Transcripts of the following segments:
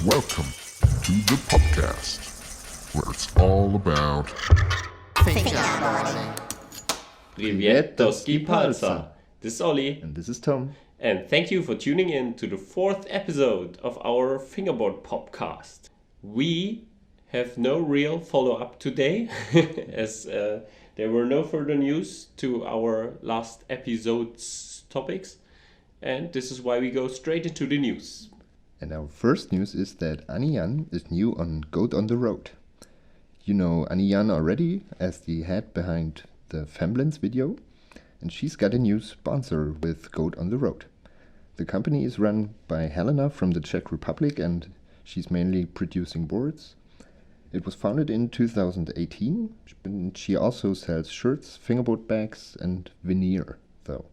Welcome to the PopCast, where it's all about Fingerboarding. Привет, Doski Palza. This is Ollie. And this is Tom. And thank you for tuning in to the 4th episode of our Fingerboard PopCast. We have no real follow-up today, as there were no further news to our last episode's topics. And this is why we go straight into the news. And our first news is that AnniYan is new on Goat on the Road. You know AnniYan already as the head behind the Femblins video, and she's got a new sponsor with Goat on the Road. The company is run by Helena from the Czech Republic, and she's mainly producing boards. It was founded in 2018, and she also sells shirts, fingerboard bags, and veneer, though.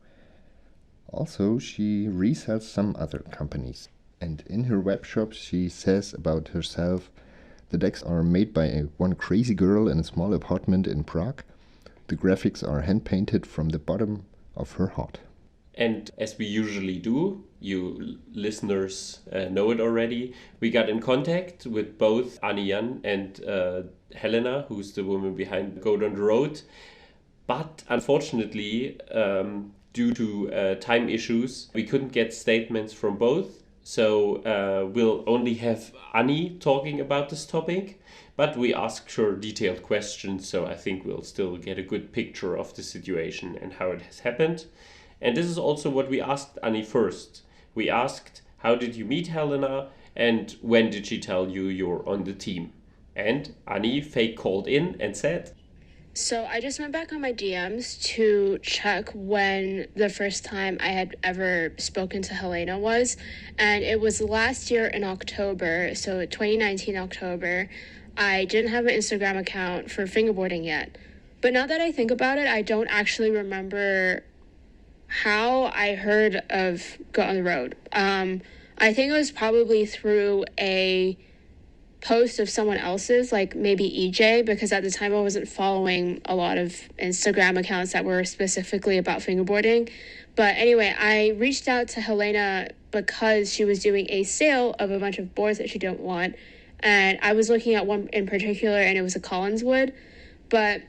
Also, she resells some other companies. And in her web shop, she says about herself, the decks are made by one crazy girl in a small apartment in Prague. The graphics are hand-painted from the bottom of her heart. And as we usually do, you listeners know it already, we got in contact with both AnniYan and Helena, who's the woman behind Goat on the Road. But unfortunately, due to time issues, we couldn't get statements from both. So we'll only have Annie talking about this topic, but we asked her detailed questions, so I think we'll still get a good picture of the situation and how it has happened. And this is also what we asked Annie first. We asked, how did you meet Helena, and when did she tell you you're on the team? And Annie fake called in and said, So I just went back on my DMs to check when the first time I had ever spoken to Helena was, and it was last year in October, so 2019 October. I didn't have an Instagram account for fingerboarding yet. But now that I think about it, I don't actually remember how I heard of Go on the Road. I think it was probably through a post of someone else's, like maybe EJ, because at the time I wasn't following a lot of Instagram accounts that were specifically about fingerboarding. But anyway, I reached out to Helena because she was doing a sale of a bunch of boards that she didn't want. And I was looking at one in particular, and it was a Collinswood. But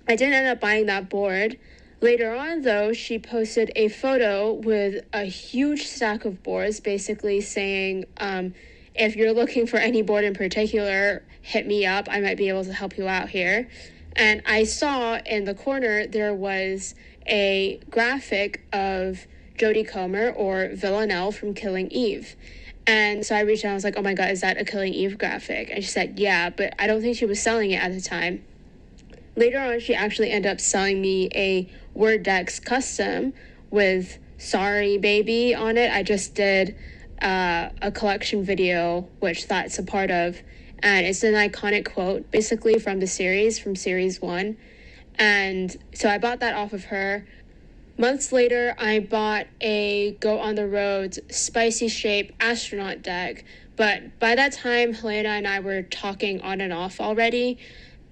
I didn't end up buying that board. Later on, though, she posted a photo with a huge stack of boards, basically saying, if you're looking for any board in particular, hit me up. I might be able to help you out here. And I saw in the corner there was a graphic of Jodie Comer or Villanelle from Killing Eve. And so I reached out and I was like, oh my God, is that a Killing Eve graphic? And she said, yeah, but I don't think she was selling it at the time. Later on, she actually ended up selling me a Word Decks custom with Sorry Baby on it. I just did a collection video, which that's a part of, and it's an iconic quote basically from the series, from series 1. And so I bought that off of her. Months later, I bought a Go on the Road spicy shape astronaut deck, but by that time Helena and I were talking on and off already,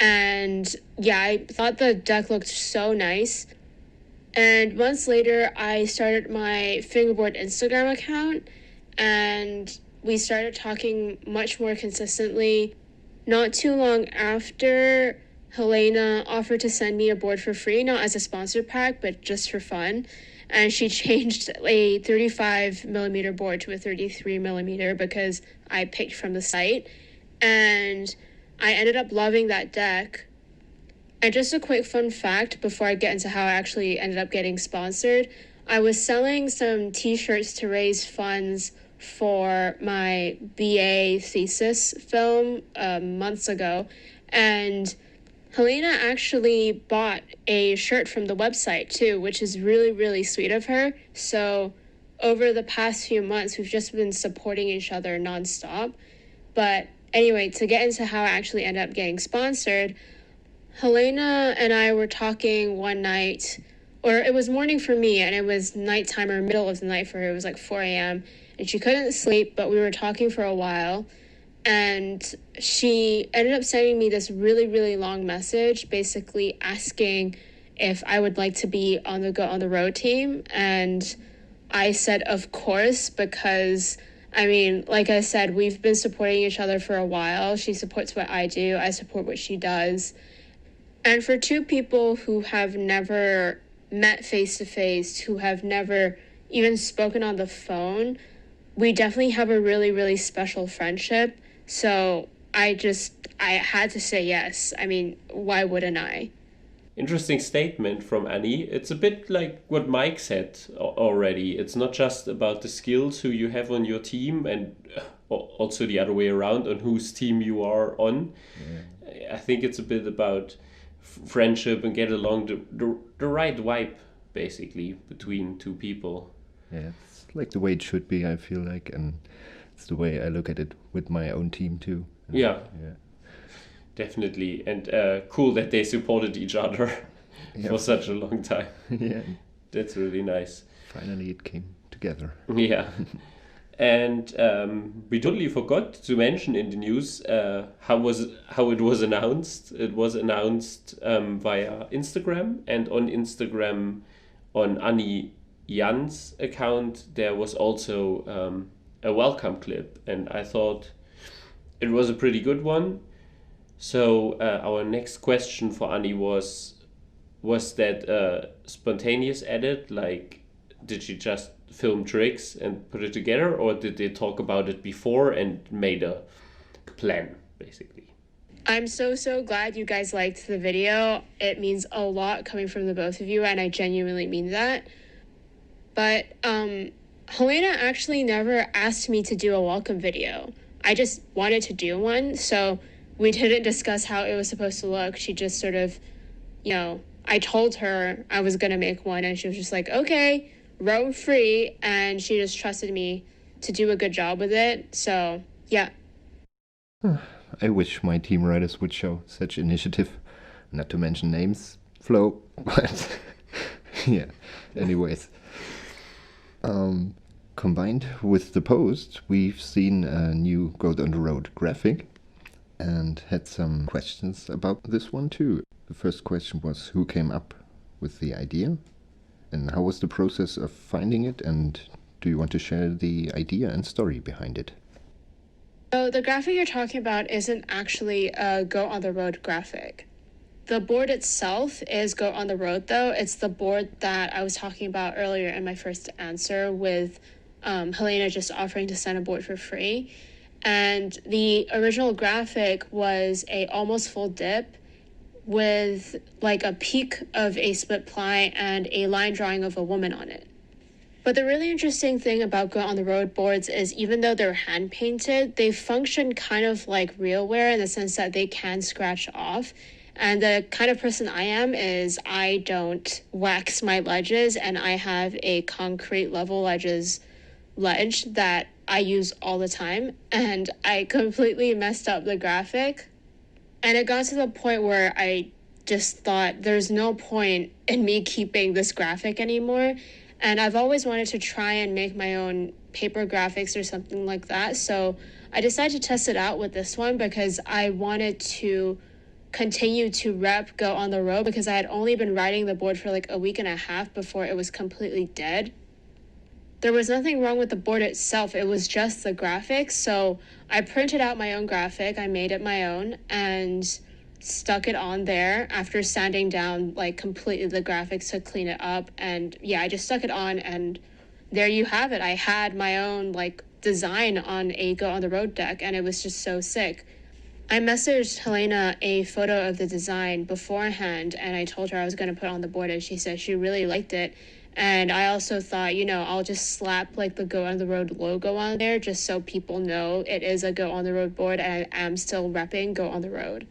and yeah, I thought the deck looked so nice. And months later, I started my fingerboard Instagram account, and we started talking much more consistently. Not too long after, Helena offered to send me a board for free, not as a sponsor pack, but just for fun. And she changed a 35mm board to a 33mm because I picked from the site. And I ended up loving that deck. And just a quick fun fact before I get into how I actually ended up getting sponsored, I was selling some t-shirts to raise funds for my BA thesis film months ago, and Helena actually bought a shirt from the website too, which is really, really sweet of her. So over the past few months, we've just been supporting each other nonstop. But anyway, to get into how I actually ended up getting sponsored, Helena and I were talking one night, or it was morning for me, and it was nighttime or middle of the night for her. It was like 4 a.m., and she couldn't sleep, but we were talking for a while, and she ended up sending me this really, really long message, basically asking if I would like to be on the Go on the Road team, and I said, of course, because I mean, like I said, we've been supporting each other for a while. She supports what I do. I support what she does. And for two people who have never met face to face, who have never even spoken on the phone, we definitely have a really, really special friendship. So I had to say yes. I mean, why wouldn't I? Interesting statement from Annie. It's a bit like what Mike said already. It's not just about the skills who you have on your team and also the other way around on whose team you are on. Yeah. I think it's a bit about friendship and get along the right vibe, basically, between two people. Yeah, it's like the way it should be, I feel like, and it's the way I look at it with my own team too. And yeah. Definitely, and cool that they supported each other for such a long time. Yeah, that's really nice. Finally, it came together. Yeah, and we totally forgot to mention in the news how it was announced. It was announced via Instagram, and on Instagram, on AnniYan's account, there was also a welcome clip, and I thought it was a pretty good one. So our next question for Annie was that spontaneous edit? Like, did she just film tricks and put it together, or did they talk about it before and made a plan, basically? I'm so glad you guys liked the video. It means a lot coming from the both of you, and I genuinely mean that. But Helena actually never asked me to do a welcome video. I just wanted to do one, so we didn't discuss how it was supposed to look. She just sort of, I told her I was going to make one, and she was just like, okay, roam free, and she just trusted me to do a good job with it. So, yeah. I wish my team writers would show such initiative. Not to mention names, Flo, but yeah, anyways. Combined with the post, we've seen a new Goat on the Road graphic and had some questions about this one too. The first question was, who came up with the idea? And how was the process of finding it? And do you want to share the idea and story behind it? So the graphic you're talking about isn't actually a Go on the Road graphic. The board itself is Go on the Road, though. It's the board that I was talking about earlier in my first answer with Helena just offering to send a board for free. And the original graphic was a almost full dip with like a peak of a split ply and a line drawing of a woman on it. But the really interesting thing about Go on the Road boards is even though they're hand painted, they function kind of like realware in the sense that they can scratch off. And the kind of person I am is I don't wax my ledges, and I have a concrete level ledge that I use all the time, and I completely messed up the graphic. And it got to the point where I just thought there's no point in me keeping this graphic anymore. And I've always wanted to try and make my own paper graphics or something like that. So I decided to test it out with this one because I wanted to continue to rep Go on the Road because I had only been writing the board for like a week and a half before it was completely dead. There was nothing wrong with the board itself. It was just the graphics. So I printed out my own graphic. I made it my own and stuck it on there after sanding down like completely the graphics to clean it up. And yeah, I just stuck it on and there you have it. I had my own like design on a Go on the Road deck and it was just so sick. I messaged Helena a photo of the design beforehand and I told her I was going to put it on the board and she said she really liked it. And I also thought, I'll just slap like the Go on the Road logo on there just so people know it is a Go on the Road board and I am still repping Go on the Road.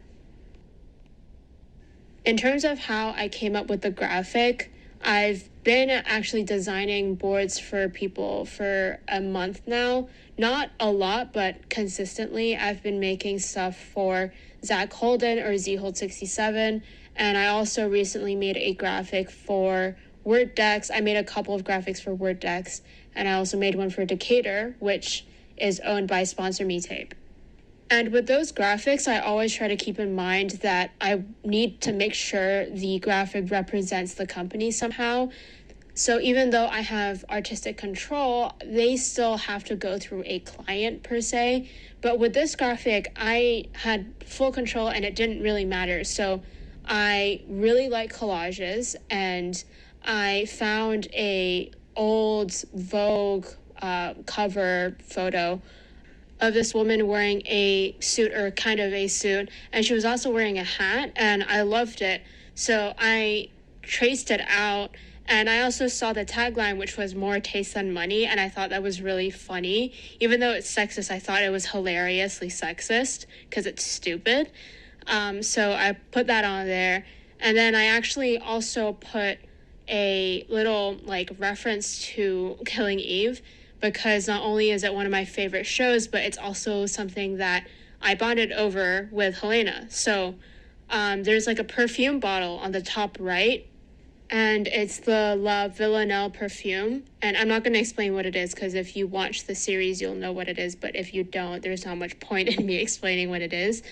In terms of how I came up with the graphic, I've been actually designing boards for people for a month now. Not a lot, but consistently. I've been making stuff for Zach Holden or zhold67. And I also recently made a graphic for Word Decks. I made a couple of graphics for Word Decks. And I also made one for Decatur, which is owned by Sponsor Me Tape. And with those graphics, I always try to keep in mind that I need to make sure the graphic represents the company somehow. So even though I have artistic control, they still have to go through a client per se. But with this graphic, I had full control and it didn't really matter. So I really like collages, and I found a old Vogue cover photo of this woman wearing a suit, or kind of a suit, and she was also wearing a hat, and I loved it. So I traced it out, and I also saw the tagline, which was more taste than money, and I thought that was really funny. Even though it's sexist, I thought it was hilariously sexist because it's stupid. So I put that on there, and then I actually also put a little like reference to Killing Eve, because not only is it one of my favorite shows, but it's also something that I bonded over with Helena. So there's like a perfume bottle on the top right, and it's the La Villanelle perfume. And I'm not going to explain what it is, because if you watch the series, you'll know what it is. But if you don't, there's not much point in me explaining what it is.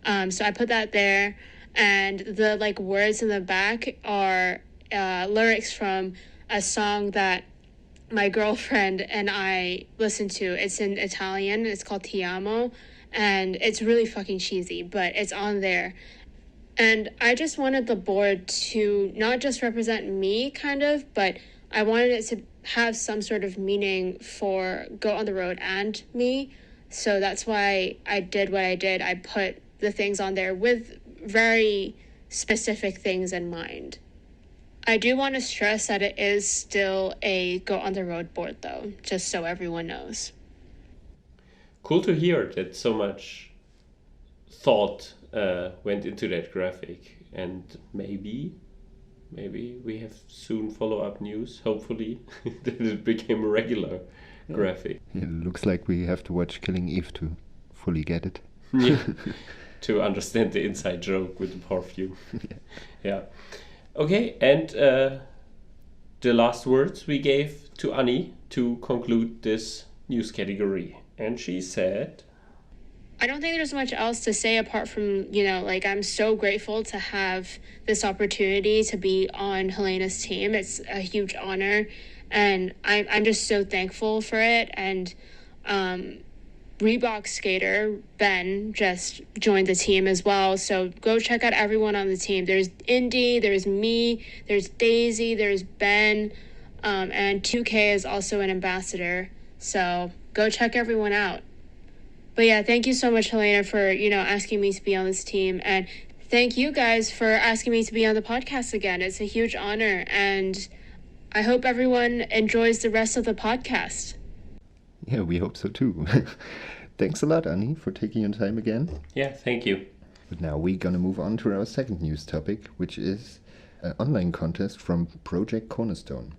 So I put that there, and the like words in the back are lyrics from a song that my girlfriend and I listened to. It's in Italian. It's called Ti Amo, and it's really fucking cheesy, but it's on there. And I just wanted the board to not just represent me, kind of, but I wanted it to have some sort of meaning for Go on the Road and me. So that's why I did what I did. I put the things on there with very specific things in mind. I do want to stress that it is still a Go on the Road board, though, just so everyone knows. Cool to hear that so much thought went into that graphic, and maybe we have soon follow-up news, hopefully, that it became a regular graphic. It looks like we have to watch Killing Eve to fully get it. Yeah, to understand the inside joke with the perfume. Yeah. Okay, and the last words we gave to Annie to conclude this news category. And she said, I don't think there's much else to say apart from, like, I'm so grateful to have this opportunity to be on Helena's team. It's a huge honor, and I'm just so thankful for it. And Reebok skater Ben just joined the team as well, so go check out everyone on the team. There's Indy, there's me, there's Daisy, there's Ben, and 2K is also an ambassador, so go check everyone out. But yeah, thank you so much, Helena, for asking me to be on this team, and thank you guys for asking me to be on the podcast again. It's a huge honor, and I hope everyone enjoys the rest of the podcast. Yeah, we hope so too. Thanks a lot, Annie, for taking your time again. Yeah, thank you. But now we're gonna move on to our second news topic, which is an online contest from Project Cornerstone.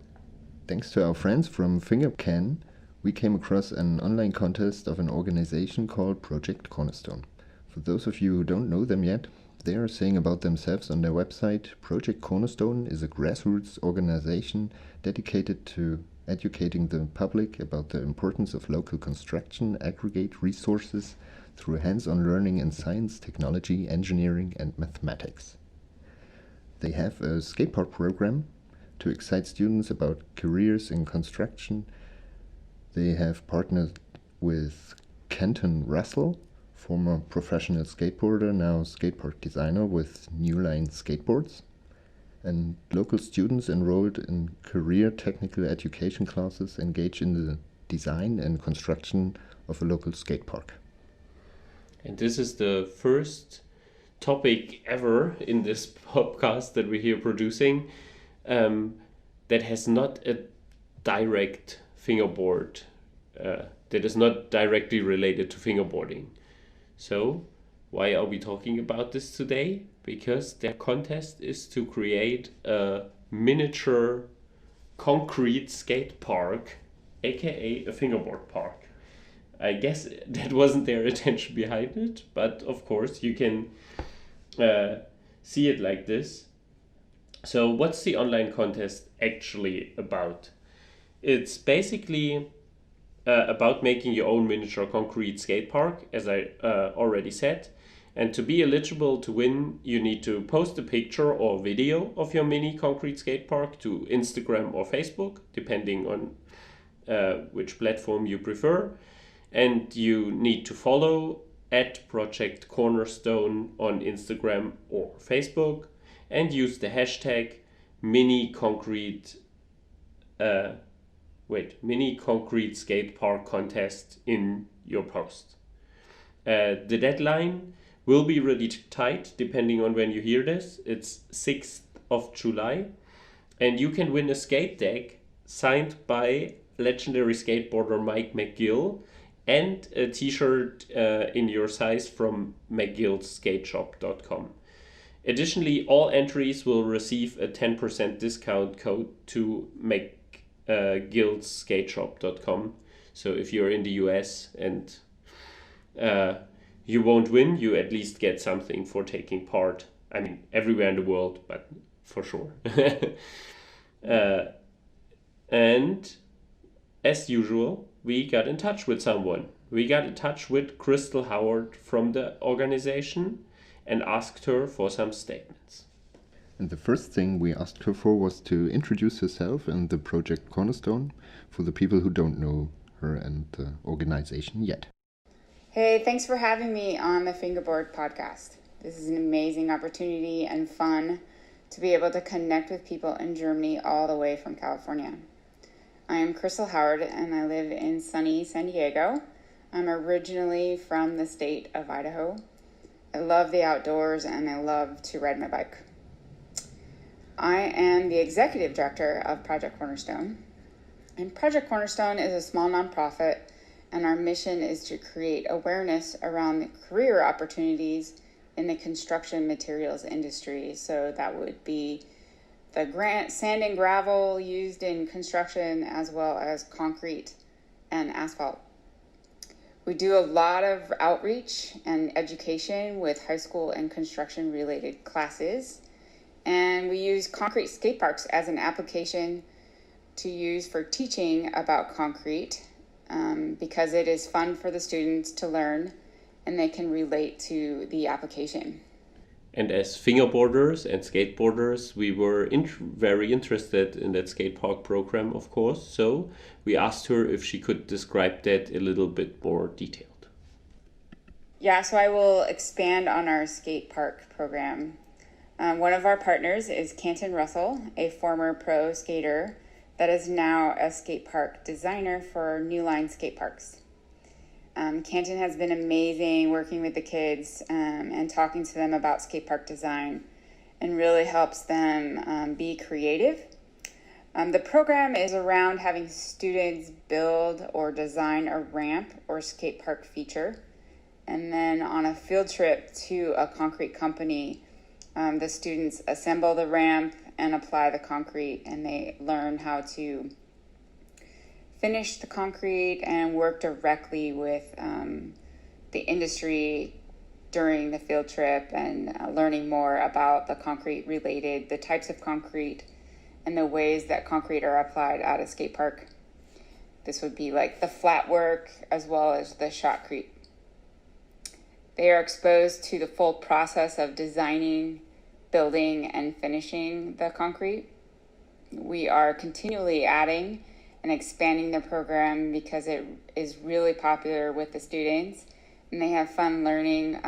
Thanks to our friends from Fingerboard, we came across an online contest of an organization called Project Cornerstone. For those of you who don't know them yet, they are saying about themselves on their website, Project Cornerstone is a grassroots organization dedicated to educating the public about the importance of local construction, aggregate resources through hands-on learning in science, technology, engineering, and mathematics. They have a skateboard program to excite students about careers in construction. They have partnered with Kenton Russell, former professional skateboarder, now skateboard designer with New Line Skateboards. And local students enrolled in career technical education classes engage in the design and construction of a local skate park. And this is the first topic ever in this podcast that we're here producing that has not a direct fingerboard, that is not directly related to fingerboarding. So why are we talking about this today? Because their contest is to create a miniature concrete skate park, aka a fingerboard park. I guess that wasn't their intention behind it, but of course you can see it like this. So what's the online contest actually about? It's basically about making your own miniature concrete skate park, as I already said. And to be eligible to win, you need to post a picture or video of your mini concrete skate park to Instagram or Facebook, depending on which platform you prefer. And you need to follow at Project Cornerstone on Instagram or Facebook and use the hashtag mini concrete skate park contest in your post. The deadline will be really tight depending on when you hear this. It's 6th of July, and you can win a skate deck signed by legendary skateboarder Mike McGill and a t-shirt in your size from mcgillskateshop.com. Additionally, all entries will receive a 10% discount code to mcgillskateshop.com. So if you're in the US and you won't win, you at least get something for taking part. I mean, everywhere in the world, but for sure. And as usual, we got in touch with someone. We got in touch with Crystal Howard from the organization and asked her for some statements. And the first thing we asked her for was to introduce herself and the project Cornerstone for the people who don't know her and the organization yet. Hey, thanks for having me on the Fingerboard podcast. This is an amazing opportunity and fun to be able to connect with people in Germany all the way from California. I am Crystal Howard and I live in sunny San Diego. I'm originally from the state of Idaho. I love the outdoors and I love to ride my bike. I am the executive director of Project Cornerstone. And Project Cornerstone is a small nonprofit, and our mission is to create awareness around the career opportunities in the construction materials industry. So that would be the sand and gravel used in construction, as well as concrete and asphalt. We do a lot of outreach and education with high school and construction related classes. And we use concrete skate parks as an application to use for teaching about concrete because it is fun for the students to learn and they can relate to the application. And as fingerboarders and skateboarders, we were very interested in that skate park program, of course. So we asked her if she could describe that a little bit more detailed. Yeah, so I will expand on our skate park program. One of our partners is Canton Russell, a former pro skater that is now a skate park designer for New Line skate parks. Canton has been amazing working with the kids and talking to them about skate park design and really helps them be creative. The program is around having students build or design a ramp or skate park feature. And then on a field trip to a concrete company, the students assemble the ramp and apply the concrete, and they learn how to finish the concrete and work directly with the industry during the field trip and learning more about the concrete related, the types of concrete and the ways that concrete are applied at a skate park. This would be like the flat work as well as the shotcrete. They are exposed to the full process of designing, building, and finishing the concrete. We are continually adding and expanding the program because it is really popular with the students and they have fun learning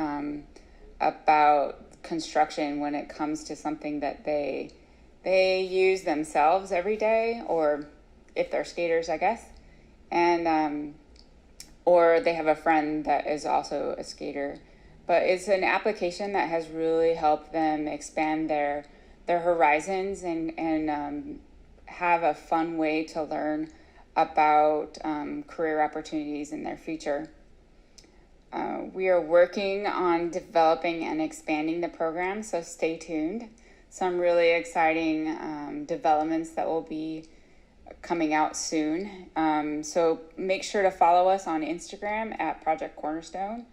about construction when it comes to something that they use themselves every day, or if they're skaters, I guess, and or they have a friend that is also a skater. But it's an application that has really helped them expand their horizons and have a fun way to learn about career opportunities in their future. We are working on developing and expanding the program, so stay tuned. Some really exciting developments that will be coming out soon. So make sure to follow us on Instagram at Project Cornerstone,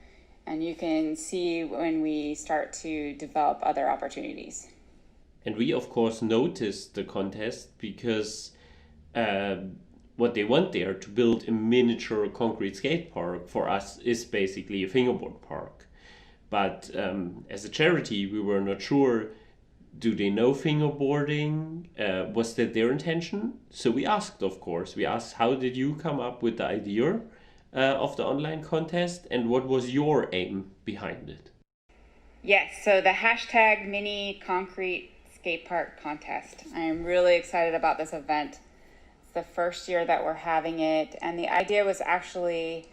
and you can see when we start to develop other opportunities. And we, of course, noticed the contest because what they want there to build a miniature concrete skate park for us is basically a fingerboard park. But as a charity, we were not sure, do they know fingerboarding? Was that their intention? So we asked, of course. We asked, how did you come up with the idea of the online contest, and what was your aim behind it? Yes, so the hashtag Mini Concrete Skate Park Contest. I am really excited about this event. It's the first year that we're having it, and the idea was actually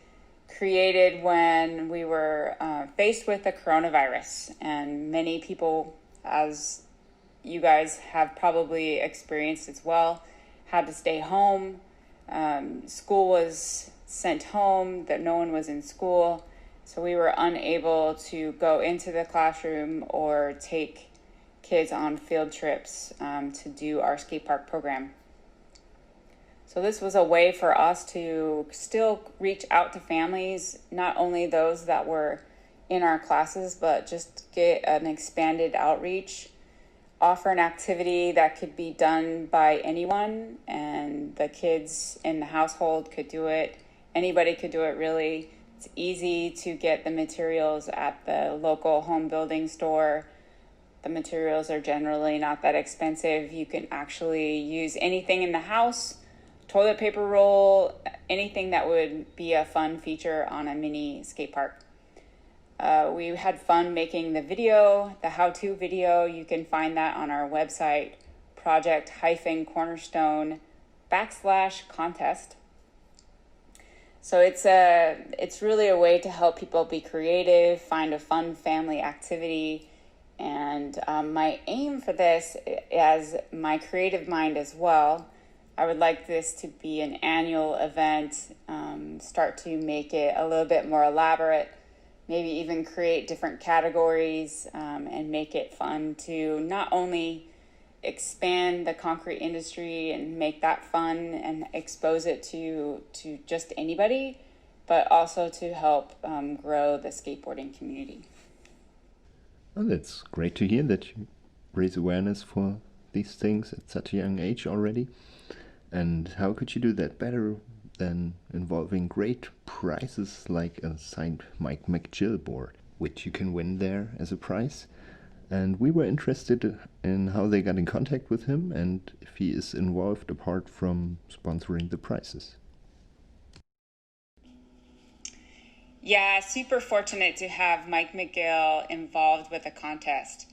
created when we were faced with the coronavirus, and many people, as you guys have probably experienced as well, had to stay home. School was sent home, that no one was in school, so we were unable to go into the classroom or take kids on field trips to do our skate park program. So this was a way for us to still reach out to families, not only those that were in our classes, but just get an expanded outreach, offer an activity that could be done by anyone, and the kids in the household could do it. Anybody could do it, really. It's easy to get the materials at the local home building store. The materials are generally not that expensive. You can actually use anything in the house, toilet paper roll, anything that would be a fun feature on a mini skate park. We had fun making the video, the how-to video. You can find that on our website, project-cornerstone/contest. So it's really a way to help people be creative, find a fun family activity. And my aim for this, as my creative mind as well, I would like this to be an annual event, start to make it a little bit more elaborate, maybe even create different categories, and make it fun to not only expand the concrete industry and make that fun and expose it to just anybody, but also to help grow the skateboarding community. Oh, that's great to hear that you raise awareness for these things at such a young age already. And how could you do that better than involving great prizes like a signed Mike McGill board, which you can win there as a prize? And we were interested in how they got in contact with him and if he is involved apart from sponsoring the prizes. Yeah, super fortunate to have Mike McGill involved with the contest.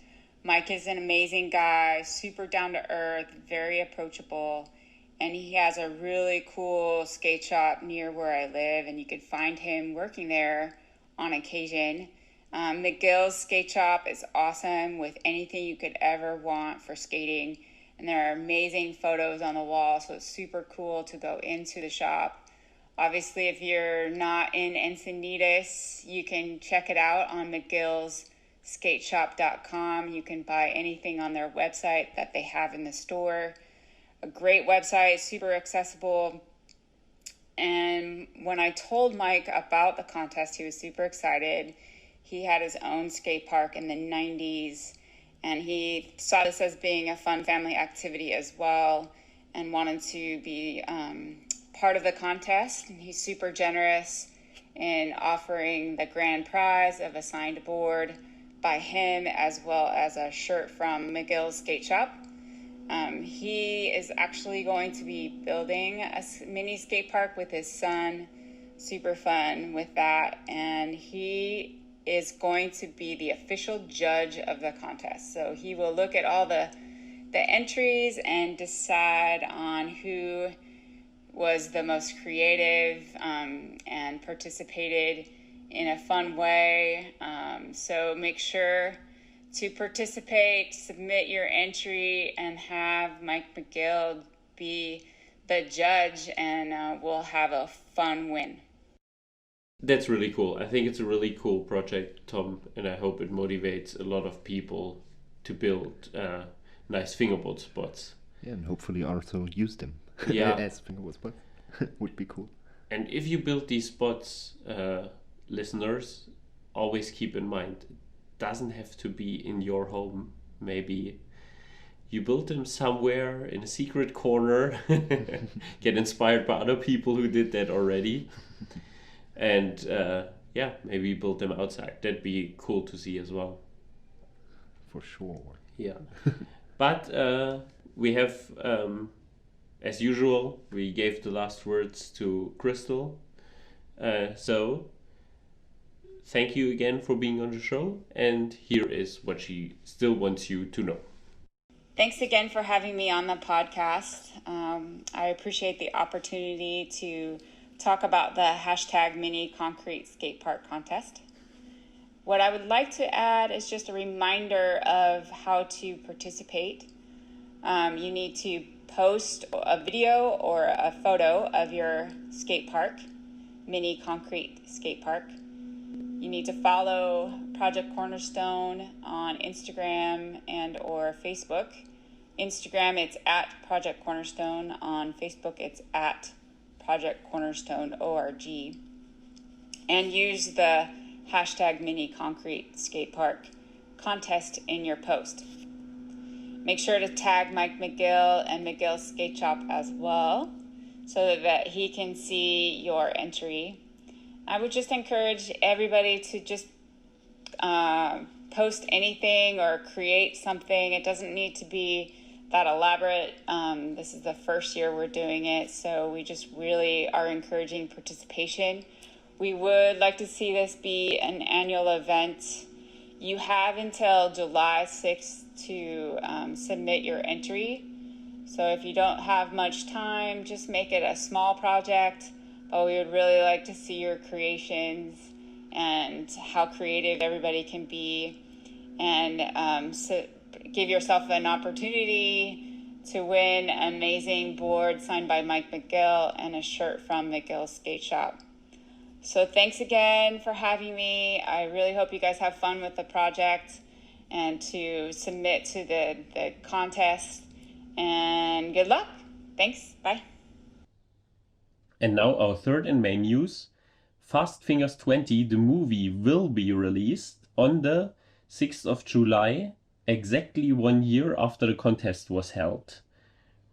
Mike is an amazing guy, super down to earth, very approachable, and he has a really cool skate shop near where I live, and you could find him working there on occasion. McGill's skate shop is awesome with anything you could ever want for skating, and there are amazing photos on the wall, so it's super cool to go into the shop. Obviously, if you're not in Encinitas, you can check it out on mcgillsskateshop.com. You can buy anything on their website that they have in the store. A great website, super accessible. And when I told Mike about the contest, he was super excited. He had his own skate park in the 90s, and he saw this as being a fun family activity as well and wanted to be part of the contest. And he's super generous in offering the grand prize of a signed board by him, as well as a shirt from McGill's Skate Shop. He is actually going to be building a mini skate park with his son. Super fun with that. And he is going to be the official judge of the contest. So he will look at all the entries and decide on who was the most creative and participated in a fun way. So make sure to participate, submit your entry, and have Mike McGill be the judge, and we'll have a fun win. That's really cool. I think it's a really cool project, Tom, and I hope it motivates a lot of people to build nice fingerboard spots. Yeah, and hopefully also use them. Yeah. As fingerboard spots. Would be cool. And if you build these spots, listeners, always keep in mind, it doesn't have to be in your home. Maybe you build them somewhere in a secret corner, get inspired by other people who did that already. And yeah, maybe build them outside. That'd be cool to see as well. For sure. Yeah. But we have, as usual, we gave the last words to Crystal. So thank you again for being on the show. And here is what she still wants you to know. Thanks again for having me on the podcast. I appreciate the opportunity to talk about the hashtag Mini Concrete Skate Park contest. What I would like to add is just a reminder of how to participate. You need to post a video or a photo of your skate park, Mini Concrete Skate Park. You need to follow Project Cornerstone on Instagram and or Facebook. Instagram, it's at Project Cornerstone. On Facebook, it's at Project Cornerstone ORG. And use the hashtag Mini Concrete Skate Park contest in your post. Make sure to tag Mike McGill and McGill Skate Shop as well so that he can see your entry. I would just encourage everybody to just post anything or create something. It doesn't need to be that elaborate. This is the first year we're doing it, so we just really are encouraging participation. We would like to see this be an annual event. You have until July 6th to submit your entry. So if you don't have much time, just make it a small project. But we would really like to see your creations and how creative everybody can be. And so give yourself an opportunity to win an amazing board signed by Mike McGill and a shirt from McGill Skate Shop. So thanks again for having me. I really hope you guys have fun with the project and to submit to the contest. And good luck. Thanks. Bye. And now our third and main news. Fast Fingers 20, the movie, will be released on the 6th of July, exactly 1 year after the contest was held.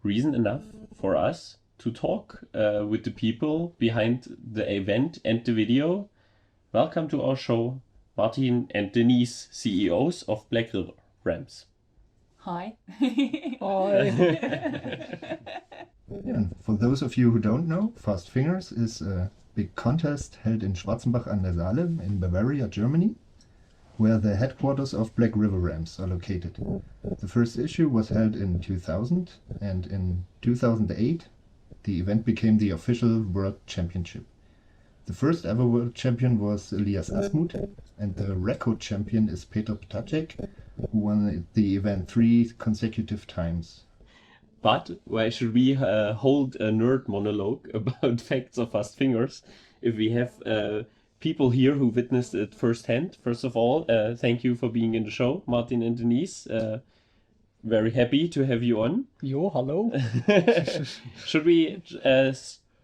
Reason enough for us to talk with the people behind the event and the video. Welcome to our show, Martin and Denise, CEOs of Blackriver Ramps. Hi. Yeah, for those of you who don't know, Fast Fingers is a big contest held in Schwarzenbach an der Saale in Bavaria, Germany, where the headquarters of Blackriver Ramps are located. The first issue was held in 2000, and in 2008 the event became the official World Championship. The first ever World Champion was Elias Asmuth, and the record champion is Prete Decks, who won the event 3 consecutive times. But why should we hold a nerd monologue about facts of Fast Fingers if we have people here who witnessed it firsthand? First of all, thank you for being in the show, Martin and Denise. Very happy to have you on. Jo, hallo. Should we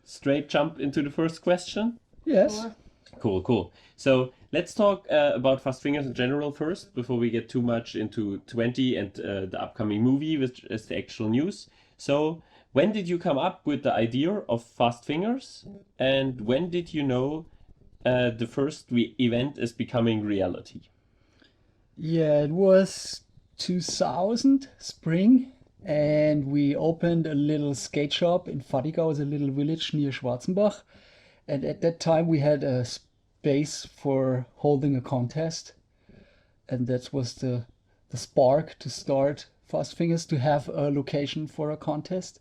straight jump into the first question? Yes. Cool. So let's talk about Fast Fingers in general first, before we get too much into 20 and the upcoming movie, which is the actual news. So when did you come up with the idea of Fast Fingers, and when did you know the first event is becoming reality? Yeah, it was 2000 spring, and we opened a little skate shop in Fadigau, a little village near Schwarzenbach. And at that time we had a space for holding a contest, and that was the spark to start Fast Fingers, to have a location for a contest.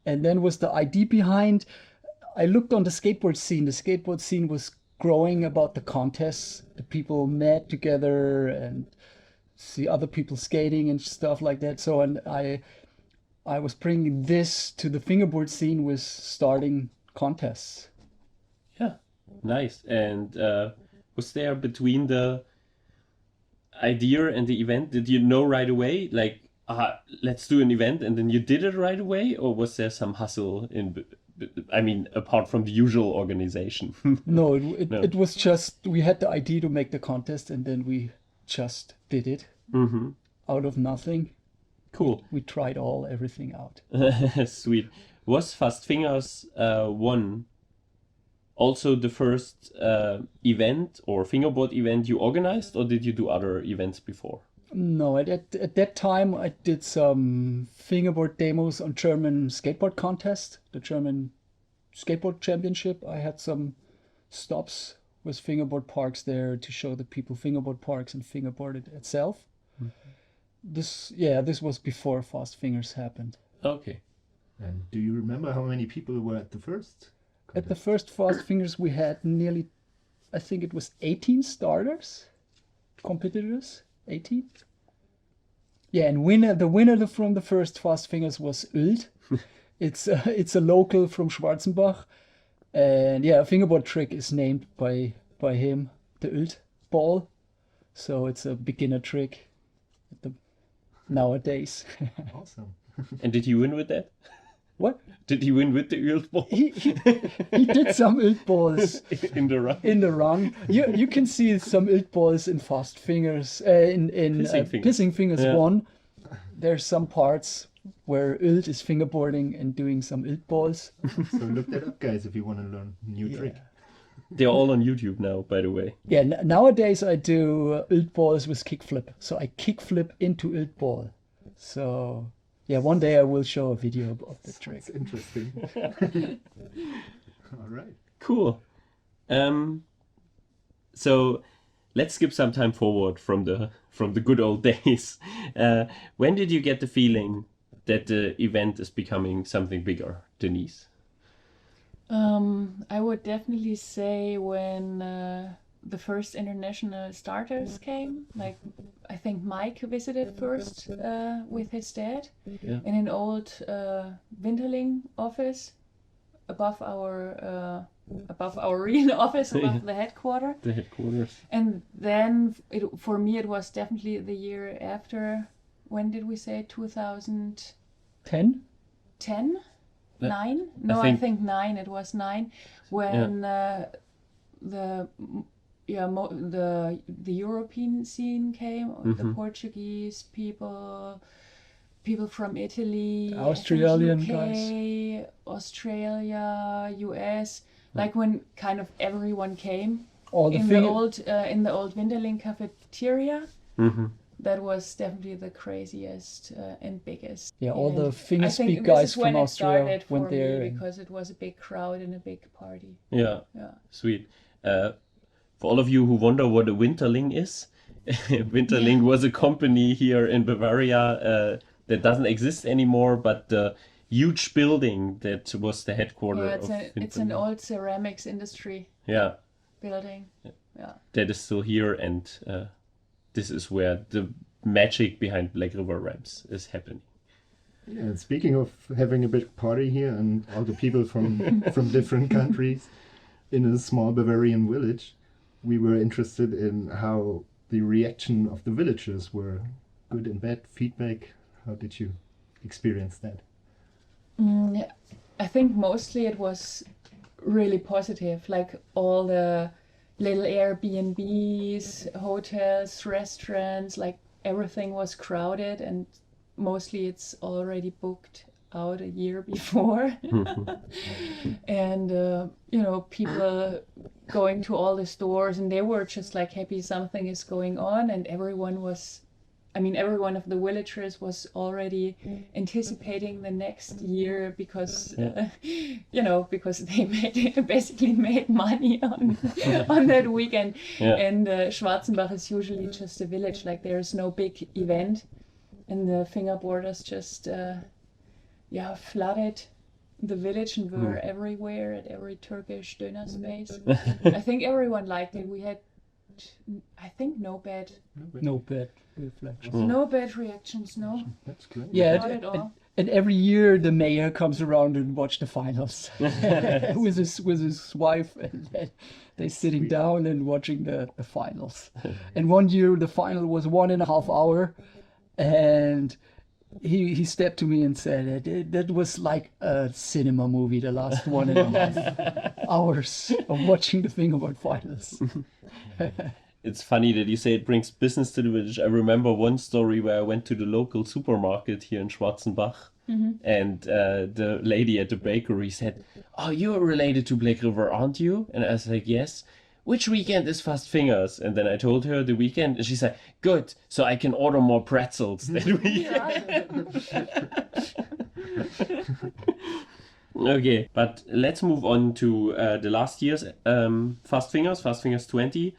And then was the idea behind, I looked on the skateboard scene. The skateboard scene was growing about the contests. The people met together and see other people skating and stuff like that. So, and I was bringing this to the fingerboard scene with starting contests. Yeah, nice. And was there, between the idea and the event, did you know right away, like, let's do an event, and then you did it right away? Or was there some hustle apart from the usual organization? No, No. it was just, we had the idea to make the contest, and then we just did it out of nothing. Cool. We tried everything out. Sweet. Was Fast Fingers 1 also the first event or fingerboard event you organized, or did you do other events before? No, at that time I did some fingerboard demos on German skateboard contest, the German skateboard championship. I had some stops with fingerboard parks there to show the people fingerboard parks and fingerboard itself. This was before Fast Fingers happened. Okay. And do you remember how many people were at the first? At the first Fast Fingers we had nearly, I think it was 18 starters, competitors, 18. Yeah, and the winner from the first Fast Fingers was Ült. It's a local from Schwarzenbach, and yeah, a fingerboard trick is named by him, the Ült ball. So it's a beginner trick nowadays. Awesome. And did you win with that? What? Did he win with the Ült ball? He did some Ült balls In the run? in the run. You can see some Ült balls in Fast Fingers, in Pissing Fingers. Pissing Fingers Yeah. 1. There's some parts where Ült is fingerboarding and doing some Ült balls. So look that up, guys, if you want to learn a new trick. They're all on YouTube now, by the way. Yeah, nowadays I do Ült balls with kickflip. So I kickflip into Ült ball. So yeah, one day I will show a video of the trick. It's interesting. All right. Cool. So let's skip some time forward from the good old days. When did you get the feeling that the event is becoming something bigger, Denise? I would definitely say when the first international starters came. Like, I think Mike visited first with his dad in an old Winterling office above our real office, above the headquarters. The headquarters. And then for me it was definitely the year after. When did we say 2010? 10? 9? No, I think 9. It was 9 when the European scene came. The Portuguese people from Italy, Australian UK, guys, Australia, US. Like when kind of everyone came all the in the old Winterling cafeteria. That was definitely the craziest and biggest. Yeah, all the And finger I think speak this guys is when from it Austria started went for there. me because it was a big crowd and a big party. Yeah. Yeah. Sweet. For all of you who wonder what a Winterling is, Winterling was a company here in Bavaria that doesn't exist anymore, but the huge building that was the headquarters Yeah, of it's an Winterling. old ceramics industry Yeah, building. Yeah. that is still here, and this is where the magic behind Blackriver ramps is happening. Yeah, and speaking of having a big party here and all the people from different countries in a small Bavarian village, we were interested in how the reaction of the villagers were, good and bad feedback. How did you experience that? I think mostly it was really positive, like all the little Airbnbs, hotels, restaurants, like everything was crowded, and mostly it's already booked out a year before. And people going to all the stores, and they were just like happy something is going on, and every one of the villagers was already anticipating the next year because because they basically made money on that weekend. And Schwarzenbach is usually just a village, like there's no big event, and the fingerboarders just flooded the village and were everywhere at every Turkish döner space. I think everyone liked it. We had, I think, no bad reflections. no bad reactions, no. That's great. Yeah, Not at all. and every year the mayor comes around and watch the finals with his wife, and they're sitting down and watching the finals. And one year the final was 1.5 hours, and he stepped to me and said that was like a cinema movie, the last 1.5 hours of watching the fingerboard finals. It's funny that you say it brings business to the village. I remember one story where I went to the local supermarket here in Schwarzenbach, And the lady at the bakery said, "Oh, you're related to Blackriver, aren't you?" And I was like, "Yes." "Which weekend is Fast Fingers?" And then I told her the weekend, and she said, "Good, so I can order more pretzels that weekend." Okay, but let's move on to the last year's Fast Fingers 20.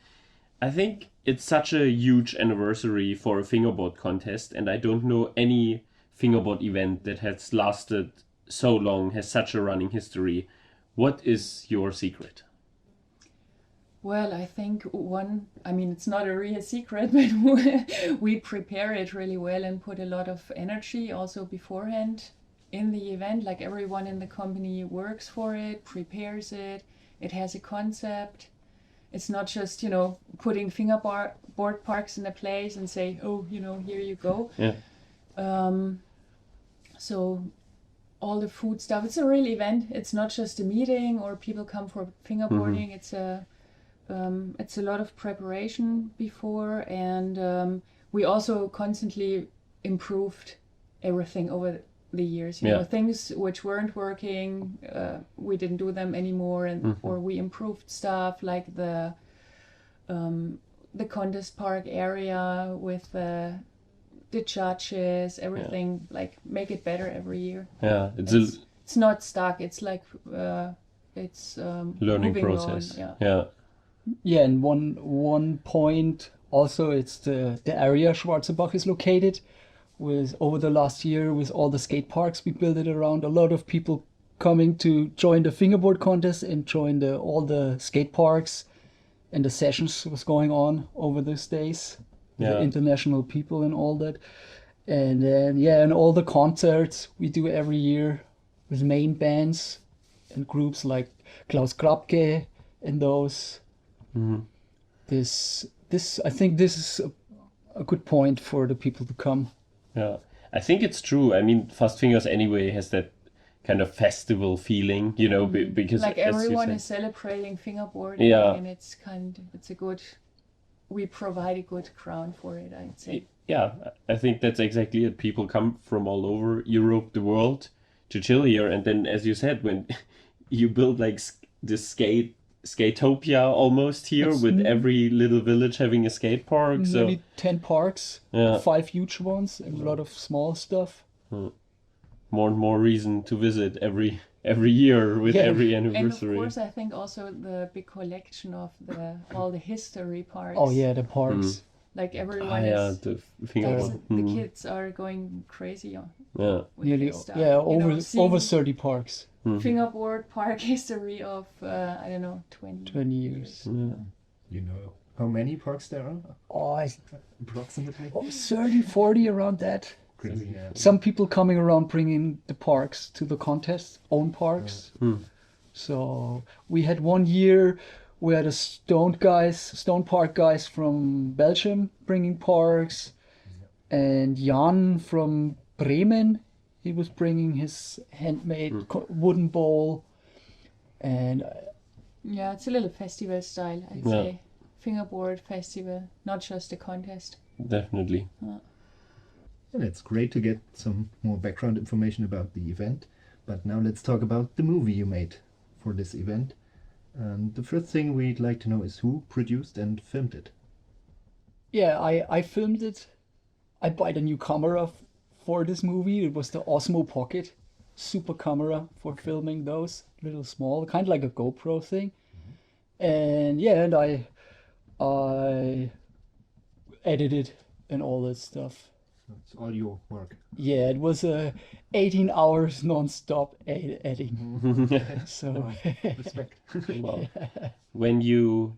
I think it's such a huge anniversary for a fingerboard contest, and I don't know any fingerboard event that has lasted so long, has such a running history. What is your secret? Well, I think it's not a real secret, but we prepare it really well and put a lot of energy also beforehand in the event. Like everyone in the company works for it, prepares it. It has a concept. It's not just, putting fingerboard parks in a place and say, oh, here you go. Yeah. So all the food stuff, it's a real event. It's not just a meeting or people come for fingerboarding. It's a lot of preparation before, and we also constantly improved everything over the years. Things which weren't working, we didn't do them anymore, and or we improved stuff like the contest park area with the judges, everything, like make it better every year. Yeah, it's not stuck. It's like it's learning process. On, Yeah. Yeah, and one point also, it's the area Schwarzenbach is located. With over the last year, with all the skate parks we built it around, a lot of people coming to join the fingerboard contest and join all the skate parks, and the sessions was going on over those days. The international people and all that, and then and all the concerts we do every year with main bands and groups like Klaus Krabke and those. This I think this is a good point for the people to come. Yeah, I think it's true. I mean, Fast Fingers anyway has that kind of festival feeling, because like everyone is celebrating fingerboarding, and it's we provide a good ground for it, I'd say. Yeah, I think that's exactly it. People come from all over Europe, the world, to chill here, and then, as you said, when you build like this Skatopia almost here, with every little village having a skate park. Nearly 10 parks, 5 huge ones, and a lot of small stuff. More and more reason to visit every year with every anniversary. And of course, I think also the big collection of all the history parks. Oh yeah, the parks. Like everyone is. The kids are going crazy on. Yeah. Nearly. Stuff. Over 30 parks. Fingerboard park history of 20 years. Yeah. You know how many parks there are? Oh, Approximately? 30, 40 around that. Crazy, yeah. Some people coming around bringing the parks to the contest, own parks. So we had one year where the Stone Park guys from Belgium bringing parks, and Jan from Bremen, he was bringing his handmade wooden bowl, and it's a little festival style, I'd say. Fingerboard festival, not just a contest. Definitely. And it's great to get some more background information about the event. But now let's talk about the movie you made for this event. And the first thing we'd like to know is who produced and filmed it. Yeah, I filmed it. I bought a new camera for this movie. It was the Osmo Pocket, super camera for filming those, little small, kind of like a GoPro thing. And and I edited and all that stuff. It's all your work. Yeah, it was 18 hours non-stop editing. So Respect. Wow. When you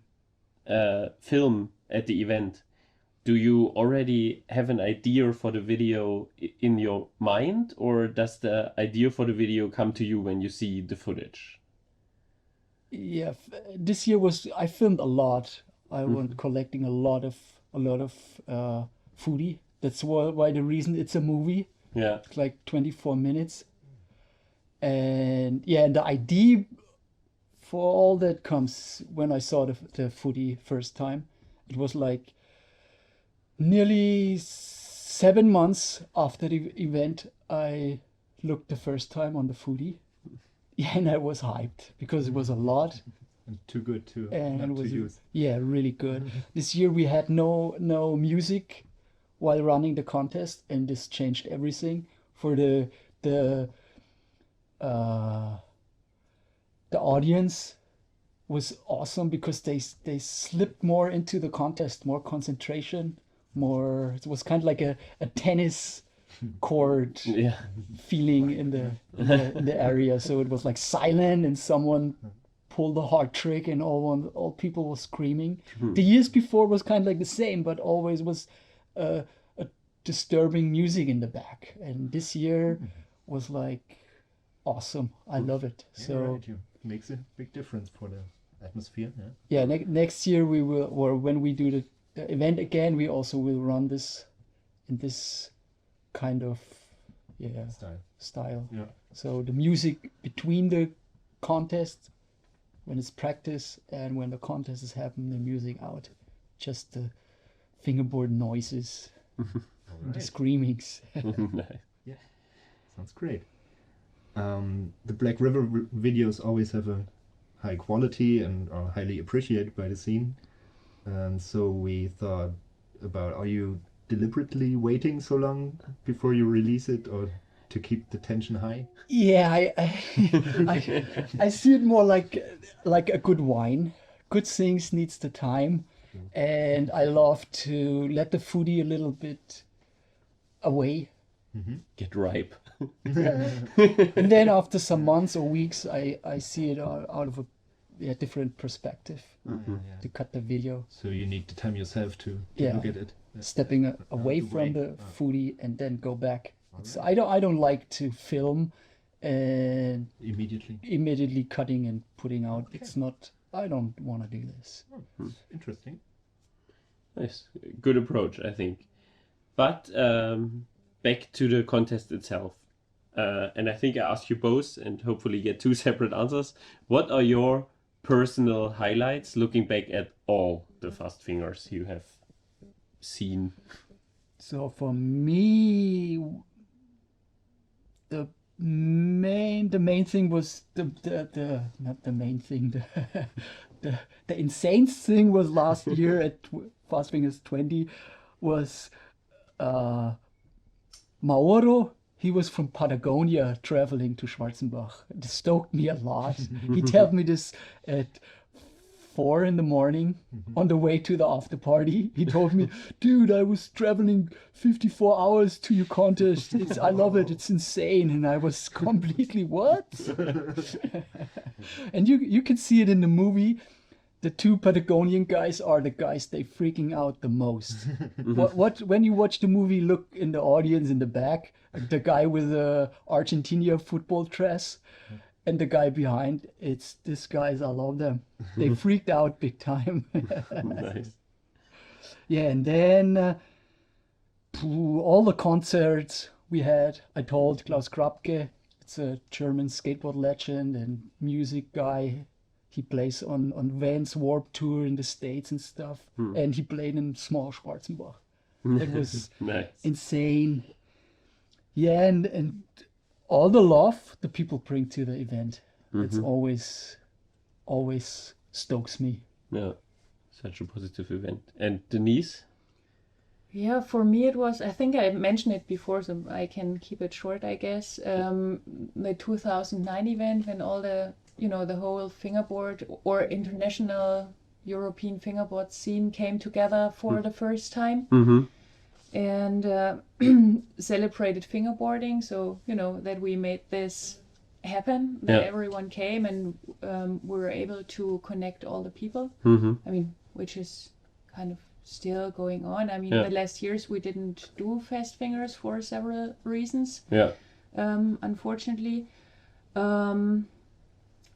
film at the event, do you already have an idea for the video in your mind, or does the idea for the video come to you when you see the footage? Yeah, this year I filmed a lot. I went collecting a lot of foodie. That's why the reason it's a movie. Yeah. It's like 24 minutes. And and the idea for all that comes when I saw the footy first time. It was like nearly 7 months after the event. I looked the first time on the foodie. Yeah, and I was hyped because it was a lot. And too good to And not it was to use. yeah, really good. This year we had no music while running the contest, and this changed everything. For the audience was awesome because they slipped more into the contest, more concentration, more. It was kind of like a tennis court Yeah. feeling in the area. So it was like silent, and someone pulled a hard trick, and all people were screaming. The years before was kind of like the same, but always was a disturbing music in the back. And this year was like awesome. I love it. Yeah, So right. It makes a big difference for the atmosphere. Yeah. yeah, next year we will, or when we do the event again, we also will run this in this kind of style. Yeah. So the music between the contest, when it's practice, and when the contest is happening, the music out, just the fingerboard noises, and the screamings. Nice. Sounds great. The Blackriver videos always have a high quality and are highly appreciated by the scene. And so we thought about, are you deliberately waiting so long before you release it, or to keep the tension high? Yeah, I see it more like a good wine. Good things needs the time, and I love to let the foodie a little bit away. Get ripe. And then after some months or weeks, I see it out of a different perspective to cut the video. So you need the time yourself to Yeah. look at it. Stepping away from the foodie and then go back. So I don't like to film and Immediately. cutting and putting out. It's not. I don't want to do this. Interesting. Nice. Good approach, I think. But back to the contest itself. And I think I asked you both, and hopefully get two separate answers. What are your personal highlights looking back at all the fast fingers you have seen? So for me, the main thing was the not the main thing, the insane thing was last year at Fast Fingers 20 was Mauro. He was from Patagonia traveling to Schwarzenbach. It stoked me a lot. He told me this at 4 a.m. on the way to the after party. He told me, dude, I was traveling 54 hours to your contest. I love it. It's insane. And I was completely, what? And you can see it in the movie. The two Patagonian guys are the guys they freaking out the most. What when you watch the movie, look in the audience in the back, the guy with the Argentina football dress, and the guy behind. It's these guys. I love them. They freaked out big time. Nice. Yeah, and then all the concerts we had. I told Klaus Krapke, it's a German skateboard legend and music guy. He plays on Vans Warped Tour in the States and stuff. And he played in small Schwarzenbach. It was Nice. insane. Yeah, and all the love the people bring to the event. It's always stokes me. Yeah. Such a positive event. And Denise? Yeah, for me it was, I think I mentioned it before, so I can keep it short, I guess. The 2009 event, when all the, the whole fingerboard or international European fingerboard scene came together for the first time. And celebrated fingerboarding, so that we made this happen, that everyone came, and we were able to connect all the people. I mean, which is kind of still going on. I mean, the last years we didn't do fast fingers for several reasons, unfortunately.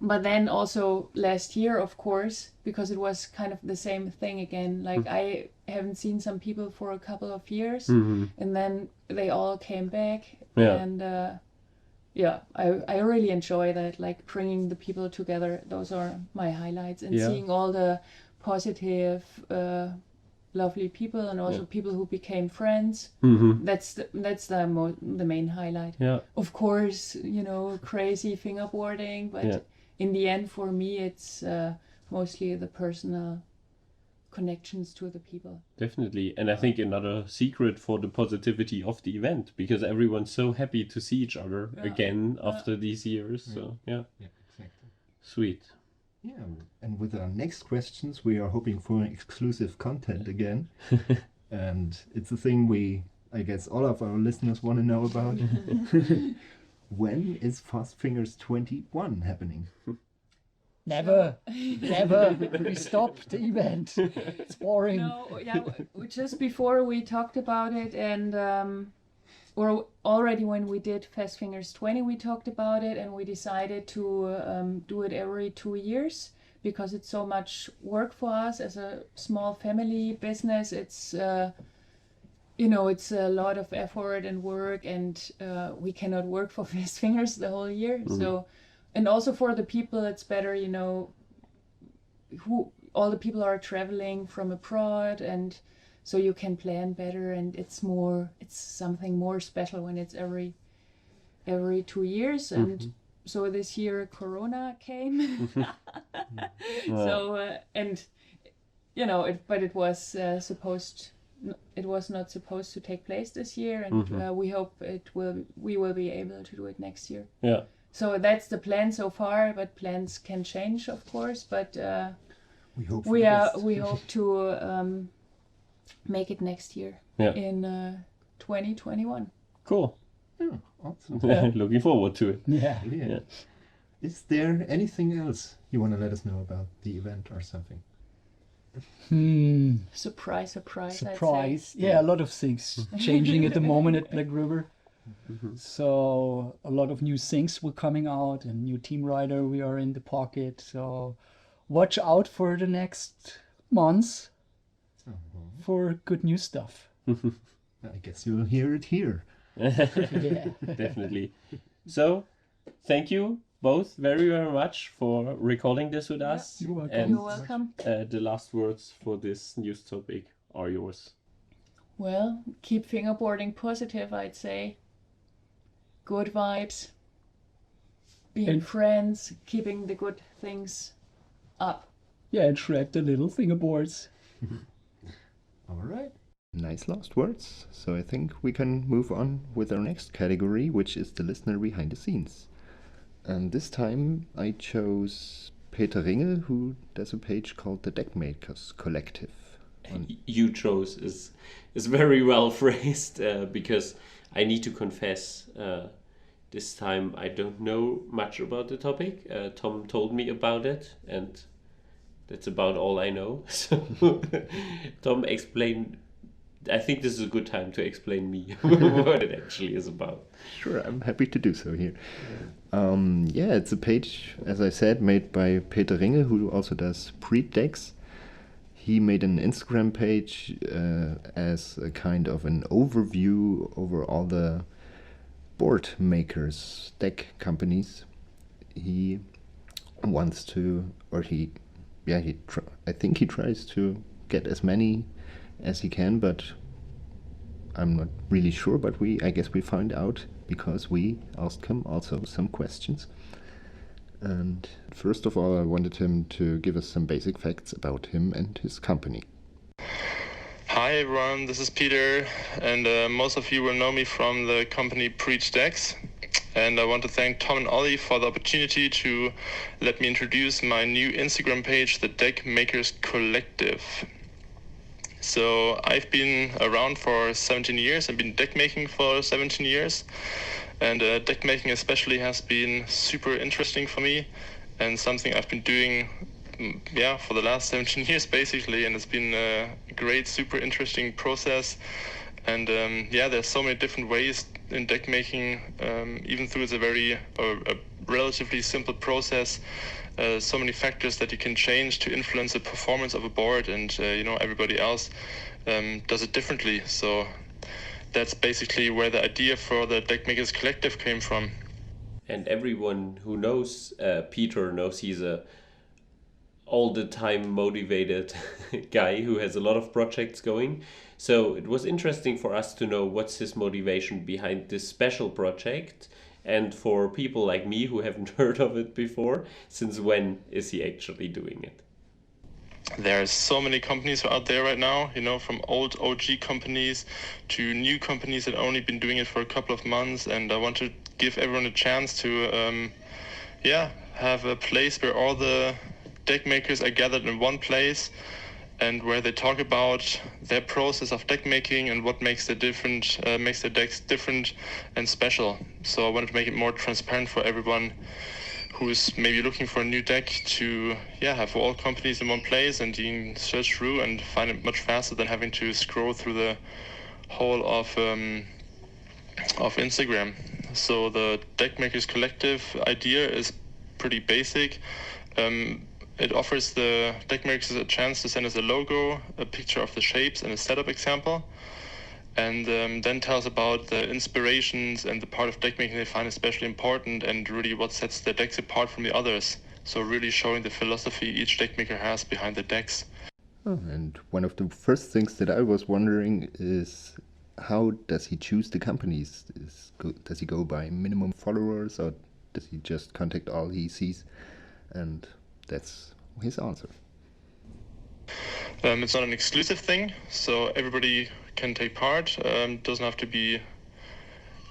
But then also last year, of course, because it was kind of the same thing again. Like I haven't seen some people for a couple of years, and then they all came back. And I really enjoy that, like bringing the people together. Those are my highlights, and seeing all the positive lovely people, and also people who became friends. That's the main highlight. Yeah. Of course, crazy fingerboarding, but in the end, for me, it's mostly the personal connections to the people. Definitely. And I think another secret for the positivity of the event, because everyone's so happy to see each other again after these years. So Yeah, exactly. Sweet. Yeah, and with our next questions, we are hoping for exclusive content again. And it's a thing I guess all of our listeners want to know about. When is Fast Fingers 21 happening? Never. We stopped the event. It's boring. No, yeah, just before we talked about it, and or already when we did Fast Fingers 20, we talked about it, and we decided to do it every 2 years because it's so much work for us as a small family business. It's it's a lot of effort and work, and we cannot work for Fast Fingers the whole year. So, and also for the people, it's better, who all the people are traveling from abroad, and so you can plan better, and it's something more special when it's every 2 years. And so this year Corona came. So but it was it was not supposed to take place this year, and we hope we will be able to do it next year. Yeah. So that's the plan so far, but plans can change, of course. But we hope to make it next year in 2021. Cool. Yeah, awesome. Looking forward to it. Yeah. Is there anything else you want to let us know about the event or something? Surprise. I'd say. Yeah, a lot of things changing at the moment at Blackriver. So a lot of new things were coming out, and new team rider we are in the pocket. So watch out for the next months for good new stuff. I guess you'll hear it here. Yeah. Definitely. So, thank you both very, very much for recording this with us. You're welcome. And You're welcome. the last words for this news topic are yours. Well, keep fingerboarding positive, I'd say. Good vibes. Being friends, keeping the good things up. Yeah, and shred the little fingerboards. All right. Nice last words. So I think we can move on with our next category, which is the listener behind the scenes. And this time I chose Prete Ringel, who does a page called the Deckmakers Collective. You chose is very well phrased because I need to confess this time I don't know much about the topic. Tom told me about it, and that's about all I know. So Tom, explain. I think this is a good time to explain me what it actually is about. Sure, I'm happy to do so here. It's a page, as I said, made by Prete Ringel, who also does Prete Decks. He made an Instagram page as a kind of an overview over all the board makers, deck companies. He wants to, I think he tries to get as many as he can, but I'm not really sure. But I guess we found out because we asked him also some questions. And first of all, I wanted him to give us some basic facts about him and his company. Hi everyone, this is Peter, and most of you will know me from the company Prete Decks. And I want to thank Tom and Ollie for the opportunity to let me introduce my new Instagram page, the Deck Makers Collective. So I've been around for 17 years. I've been deck making for 17 years. And deck making especially has been super interesting for me and something I've been doing for the last 17 years basically. And it's been a great, super interesting process. And there's so many different ways in deck making, even though it's a relatively simple process. So many factors that you can change to influence the performance of a board, and everybody else does it differently. So that's basically where the idea for the Deck Makers Collective came from. And everyone who knows Peter knows he's all the time motivated guy who has a lot of projects going. So it was interesting for us to know what's his motivation behind this special project. And for people like me who haven't heard of it before, since when is he actually doing it? There's so many companies out there right now, from old OG companies to new companies that only been doing it for a couple of months. And I want to give everyone a chance to, have a place where all the deck makers are gathered in one place and where they talk about their process of deck making and what makes the decks different and special. So I wanted to make it more transparent for everyone who's maybe looking for a new deck to have all companies in one place, and you can search through and find it much faster than having to scroll through the whole of Instagram. So the Deck Makers Collective idea is pretty basic. It offers the deck makers a chance to send us a logo, a picture of the shapes, and a setup example, and then tells about the inspirations and the part of deck making they find especially important, and really what sets the decks apart from the others. So really showing the philosophy each deck maker has behind the decks. Oh, and one of the first things that I was wondering is, how does he choose the companies? Does he go by minimum followers, or does he just contact all he sees? And that's his answer. It's not an exclusive thing, so everybody can take part. Doesn't have to be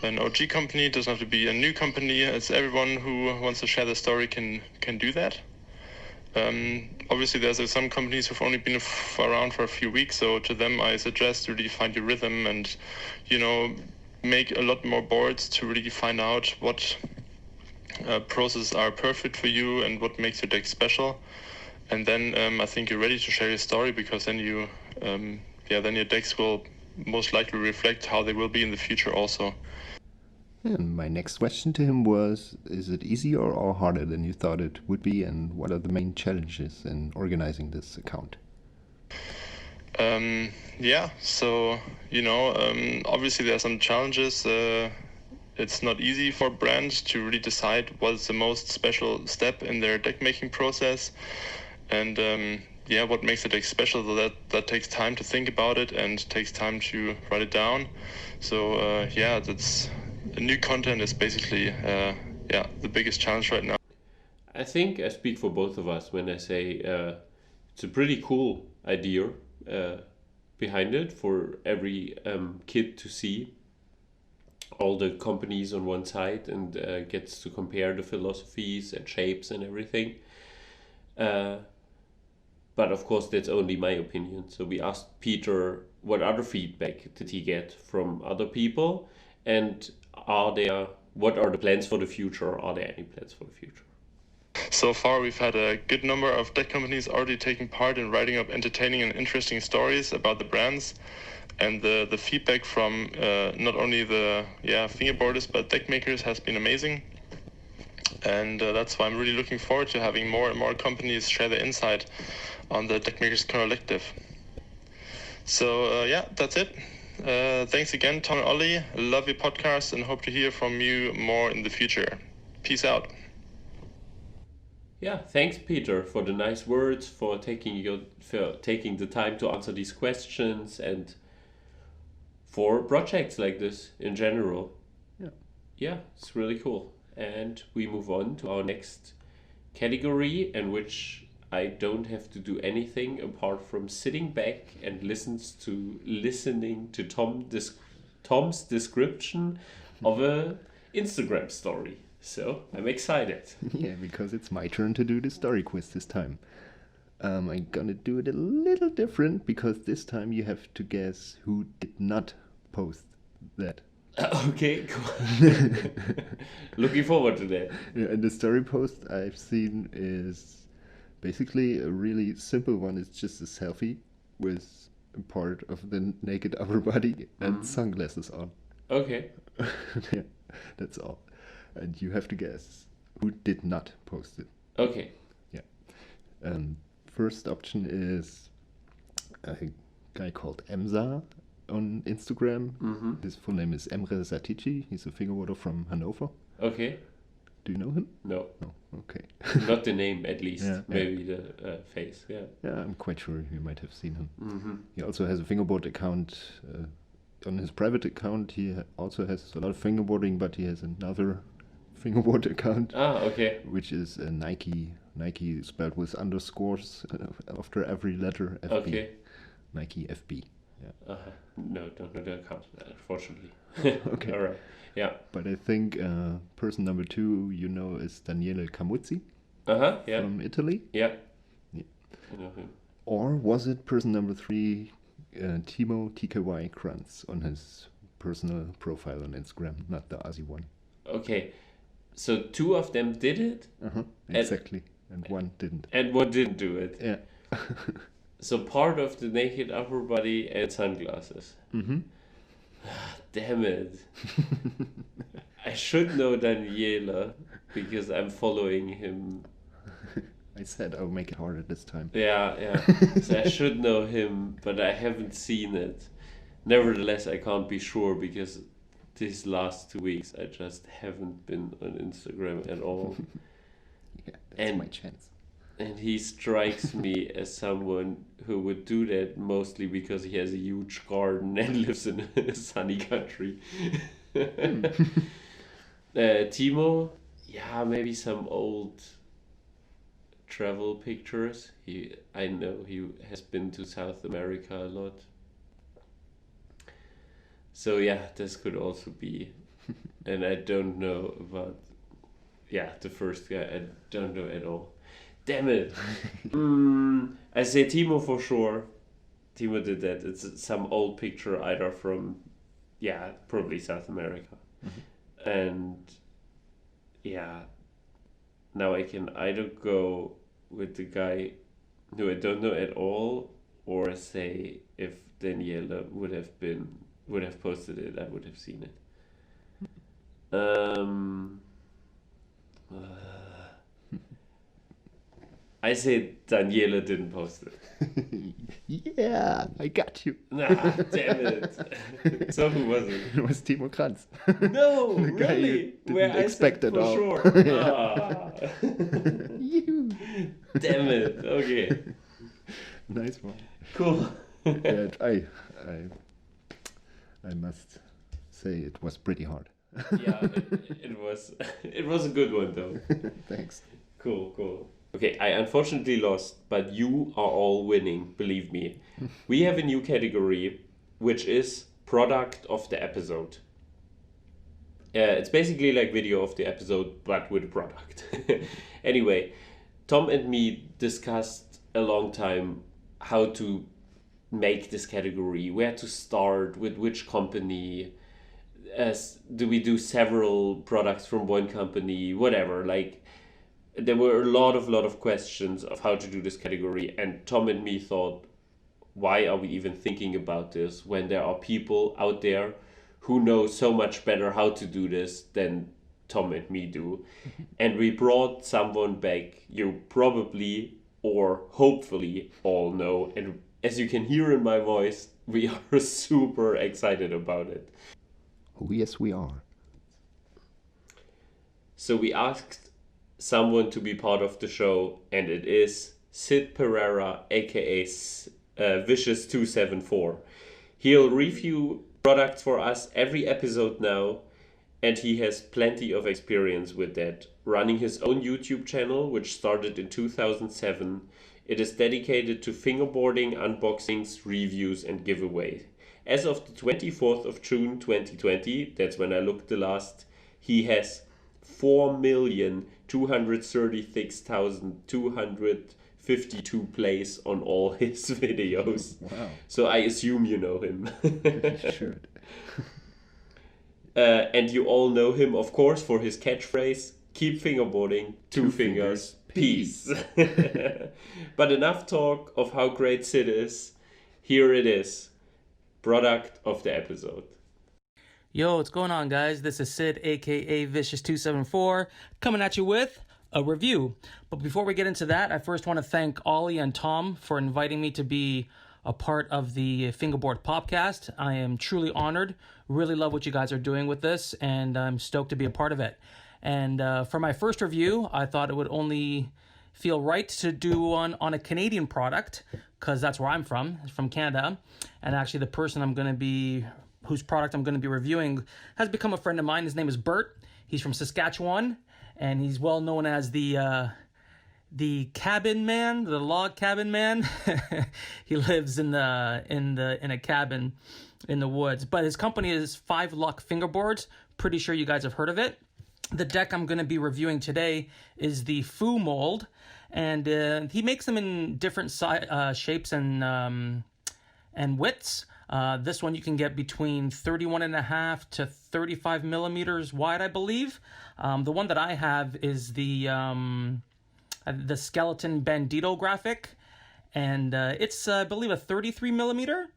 an OG company, doesn't have to be a new company. It's everyone who wants to share the story can do that. Obviously, there's some companies who've only been around for a few weeks, so to them I suggest to really find your rhythm and, make a lot more boards to really find out what processes are perfect for you and what makes your deck special. And then I think you're ready to share your story, because then then your decks will most likely reflect how they will be in the future also. And my next question to him was, is it easier or harder than you thought it would be, and what are the main challenges in organizing this account? Obviously there are some challenges. It's not easy for brands to really decide what is the most special step in their deck making process, and what makes the deck special. So that takes time to think about it and takes time to write it down. So that's new content is basically the biggest challenge right now. I think I speak for both of us when I say it's a pretty cool idea behind it for every kid to see all the companies on one side and gets to compare the philosophies and shapes and everything. But of course, that's only my opinion. So we asked Peter what other feedback did he get from other people, and what are the plans for the future? Are there any plans for the future? So far, we've had a good number of deck companies already taking part in writing up entertaining and interesting stories about the brands. And the feedback from not only the fingerboarders but deck makers has been amazing. And that's why I'm really looking forward to having more and more companies share their insight on the Deck Makers Collective. So that's it. Thanks again, Tom and Ollie. Love your podcast and hope to hear from you more in the future. Peace out. Yeah, thanks, Peter, for the nice words, for taking the time to answer these questions, and for projects like this in general. Yeah, it's really cool. And we move on to our next category, in which I don't have to do anything apart from sitting back and listening to Tom's description of a Instagram story. So I'm excited. Yeah, because it's my turn to do the story quiz this time. I'm gonna do it a little different, because this time you have to guess who did not post that. Okay, cool. Looking forward to that. Yeah, and the story post I've seen is basically a really simple one. It's just a selfie with a part of the naked upper body and sunglasses on. Okay. Yeah, that's all. And you have to guess who did not post it. Okay. Yeah. First option is a guy called Emsa on Instagram. Mm-hmm. His full name is Emre Satici. He's a fingerboarder from Hanover. Okay. Do you know him? No. Okay. Not the name, at least. Yeah, Maybe the face. Yeah. Yeah, I'm quite sure you might have seen him. Mm-hmm. He also has a fingerboard account. On his private account, he also has a lot of fingerboarding, but he has another fingerboard account. Ah, okay. Which is a Nike spelled with underscores after every letter. FB. Okay. Nike FB. Yeah. No, don't know the account, unfortunately. Okay. All right. Yeah. But I think person number 2, is Daniele Camuzzi Yeah. from Italy. Yeah. Yeah. I know him. Or was it person number 3, Timo TKY Kranz on his personal profile on Instagram, not the Aussie one? Okay. So 2 of them did it? Exactly. And one didn't. And one didn't do it? Yeah. So part of the naked upper body and sunglasses. Mm-hmm. Damn it. I should know Daniela because I'm following him. I said I'll make it harder this time. Yeah. So I should know him, but I haven't seen it. Nevertheless, I can't be sure because these last 2 weeks I just haven't been on Instagram at all. Yeah, that's my chance. And he strikes me as someone who would do that mostly because he has a huge garden and lives in a sunny country. Timo, yeah, maybe some old travel pictures. I know he has been to South America a lot. So yeah, this could also be. And I don't know about, the first guy. I don't know at all. Damn it. I say Timo for sure. Timo did that. It's some old picture either from, probably South America. Mm-hmm. And now I can either go with the guy who I don't know at all, or say if Daniela would have posted it, I would have seen it. I say Daniela didn't post it. Yeah, I got you. Nah, damn it. So who was it? It was Timo Kranz. No, the guy really? you didn't Where expect I at said all. For sure. Damn it. Okay. Nice one. Cool. Yeah, I must say it was pretty hard. Yeah, it was a good one though. Thanks. Cool. Okay, I unfortunately lost, but you are all winning, believe me. We have a new category, which is product of the episode. It's basically like video of the episode, but with a product. Anyway, Tom and me discussed a long time how to make this category, where to start, with which company, do we do several products from one company, whatever, like... There were a lot of questions of how to do this category, and Tom and me thought, why are we even thinking about this when there are people out there who know so much better how to do this than Tom and me do. And we brought someone back you probably or hopefully all know, and as you can hear in my voice, we are super excited about it. Oh, yes, we are. So we asked someone to be part of the show, and it is Sid Pereira, aka Vicious274. He'll review products for us every episode now, and he has plenty of experience with that, running his own YouTube channel, which started in 2007. It is dedicated to fingerboarding, unboxings, reviews, and giveaways. As of the 24th of June 2020, that's when I looked the last, he has 4,236,252 plays on all his videos. Wow. So I assume you know him. Sure. And you all know him, of course, for his catchphrase, keep fingerboarding, two fingers, peace. But enough talk of how great Sid is. Here it is. Product of the episode. Yo, what's going on, guys? This is Sid, aka Vicious274, coming at you with a review. But before we get into that, I first want to thank Ollie and Tom for inviting me to be a part of the Fingerboard PopCast. I am truly honored. Really love what you guys are doing with this, and I'm stoked to be a part of it. And for my first review, I thought it would only feel right to do one on a Canadian product, because that's where I'm from Canada. And actually the person whose product I'm going to be reviewing has become a friend of mine. His name is Bert. He's from Saskatchewan, and he's well known as the cabin man, the log cabin man. He lives in a cabin in the woods. But his company is 5 Luck Fingerboards. Pretty sure you guys have heard of it. The deck I'm going to be reviewing today is the Foo mold, and he makes them in different shapes and widths. This one you can get between 31.5 to 35 millimeters wide, I believe. The one that I have is the skeleton bandito graphic, and it's I believe a 33 millimeter.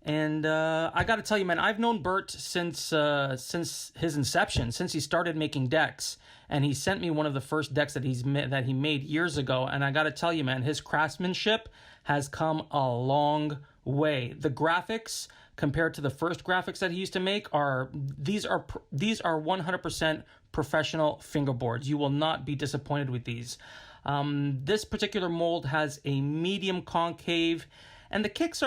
And I got to tell you, man, I've known Bert since his inception, since he started making decks, and he sent me one of the first decks that he made years ago. And I got to tell you, man, his craftsmanship has come a long way. The graphics compared to the first graphics that he used to make are 100% professional fingerboards. You will not be disappointed with these. This particular mold has a medium concave, and the kicks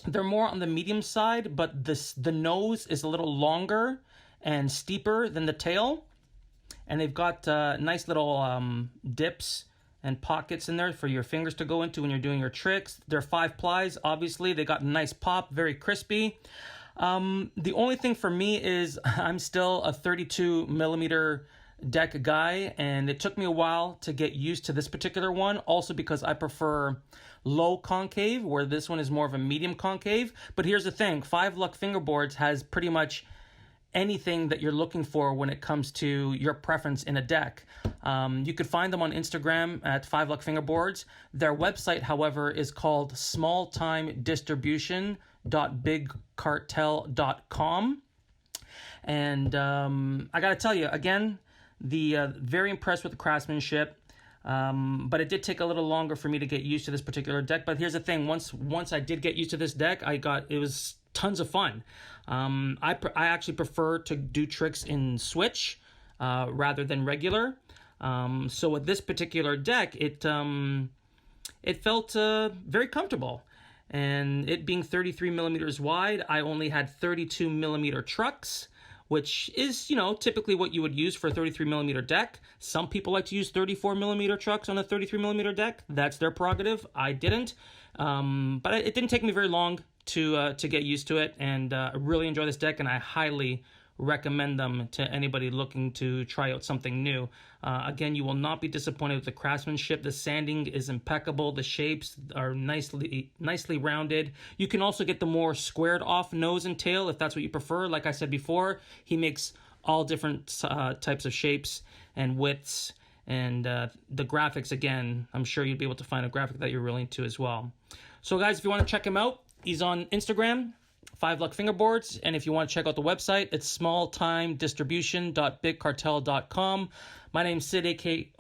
they're more on the medium side, but the nose is a little longer and steeper than the tail. And they've got nice little dips and pockets in there for your fingers to go into when you're doing your tricks. They're 5 plies, obviously. They got nice pop, very crispy. The only thing for me is I'm still a 32 millimeter deck guy, and it took me a while to get used to this particular one, also because I prefer low concave, where this one is more of a medium concave. But here's the thing, 5 Luck Fingerboards has pretty much anything that you're looking for when it comes to your preference in a deck. You could find them on Instagram at 5 Luck Fingerboards. Their website, however, is called smalltimedistribution.bigcartel.com. And I gotta tell you, again, very impressed with the craftsmanship. But it did take a little longer for me to get used to this particular deck. But here's the thing, once I did get used to this deck, it was tons of fun. I actually prefer to do tricks in switch rather than regular. So with this particular deck, it felt very comfortable. And it being 33 millimeters wide, I only had 32 millimeter trucks, which is, typically what you would use for a 33 millimeter deck. Some people like to use 34 millimeter trucks on a 33 millimeter deck. That's their prerogative. I didn't. But it didn't take me very long to get used to it, and I really enjoy this deck, and I highly recommend them to anybody looking to try out something new. Again, you will not be disappointed with the craftsmanship. The sanding is impeccable. The shapes are nicely rounded. You can also get the more squared off nose and tail if that's what you prefer. Like I said before, he makes all different types of shapes and widths, and the graphics, again, I'm sure you'll be able to find a graphic that you're really into as well. So guys, if you want to check him out, he's on Instagram, 5 Luck Fingerboards, and if you want to check out the website, it's smalltimedistribution.bigcartel.com. My name is Sid, aka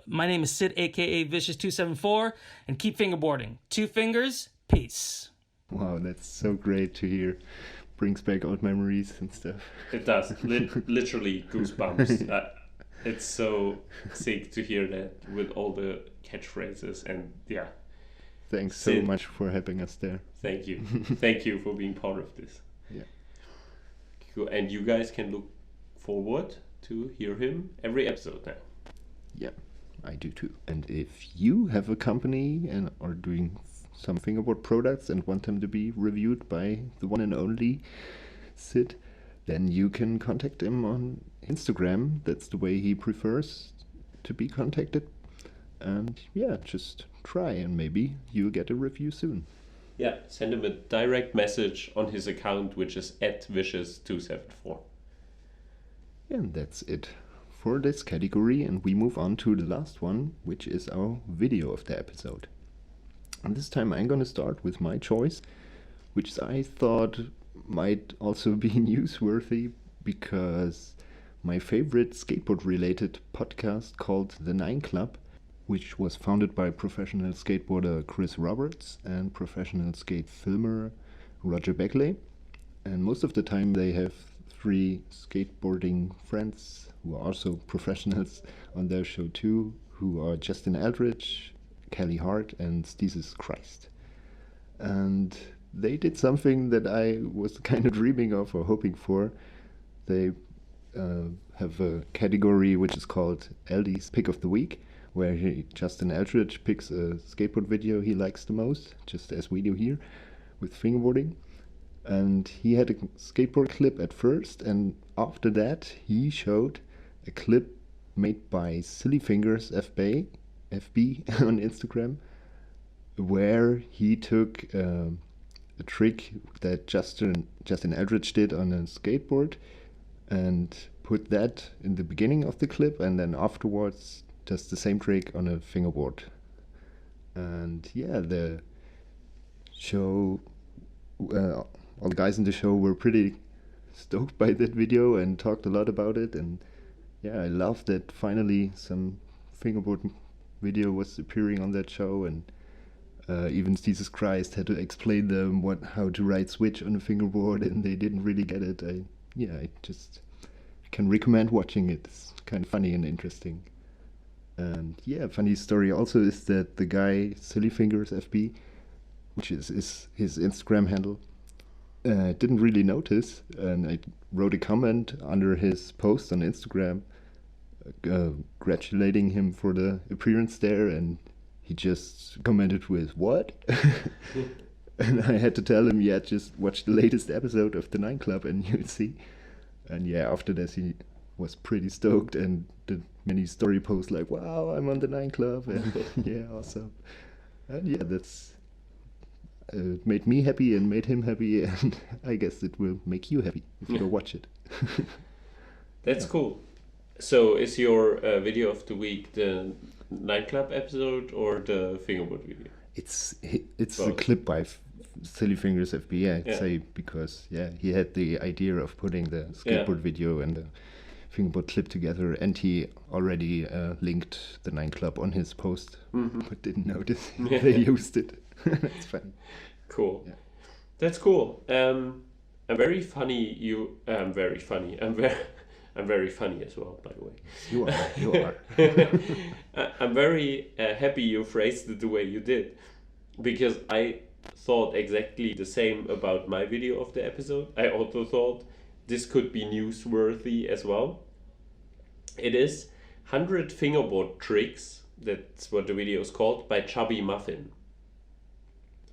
Vicious274, and keep fingerboarding. 2 fingers, peace. Wow, that's so great to hear. Brings back old memories and stuff. It does. Literally goosebumps. It's so sick to hear that with all the catchphrases, and yeah. Thanks so much for helping us there. Thank you. Thank you for being part of this. Yeah. Cool. And you guys can look forward to hear him every episode now. Yeah, I do too. And if you have a company and are doing some fingerboard products and want them to be reviewed by the one and only Sid, then you can contact him on Instagram. That's the way he prefers to be contacted. And yeah, just try and maybe you'll get a review soon. Yeah, send him a direct message on his account, which is @vicious274. And that's it for this category, and we move on to the last one, which is our video of the episode. And this time I'm gonna start with my choice, which I thought might also be newsworthy because my favorite skateboard related podcast called The 9 Club, which was founded by professional skateboarder Chris Roberts and professional skate filmer Roger Beckley. And most of the time they have 3 skateboarding friends who are also professionals on their show too, who are Justin Eldridge, Kelly Hart, and Jesus Christ. And they did something that I was kind of dreaming of or hoping for. They have a category which is called Eldie's Pick of the Week, where Justin Eldridge picks a skateboard video he likes the most, just as we do here with fingerboarding. And he had a skateboard clip at first, and after that he showed a clip made by Silly Fingers FB on Instagram, where he took a trick that Justin Eldridge did on a skateboard and put that in the beginning of the clip, and then afterwards does the same trick on a fingerboard. And yeah, the show, all the guys in the show were pretty stoked by that video and talked a lot about it. And yeah, I love that finally some fingerboard video was appearing on that show, and even Jesus Christ had to explain them how to write switch on a fingerboard, and they didn't really get it. I just can recommend watching it. It's kind of funny and interesting. And yeah, funny story also is that the guy Silly Fingers FB, which is his Instagram handle, didn't really notice, and I wrote a comment under his post on Instagram congratulating him for the appearance there, and he just commented with "what?" And I had to tell him, yeah, just watch the latest episode of the Nine Club and you'll see. And yeah, after this he was pretty stoked and did many story posts like, "Wow, I'm on the Nine Club," and yeah, awesome. And yeah, that's made me happy and made him happy, and I guess it will make you happy if you go watch it. That's cool. So is your video of the week the Nightclub episode or the fingerboard video? It's a clip by Silly Fingers FB, I'd say, because he had the idea of putting the skateboard video and the fingerboard clip together, and he already linked the Nine Club on his post, but didn't notice they used it. That's funny. Cool. Yeah. That's cool. I'm very funny. I'm very funny. I'm very funny as well, by the way. You are. I'm very happy you phrased it the way you did, because I thought exactly the same about my video of the episode. I also thought this could be newsworthy as well. It is 100 Fingerboard Tricks, that's what the video is called, by Chubby Muffin.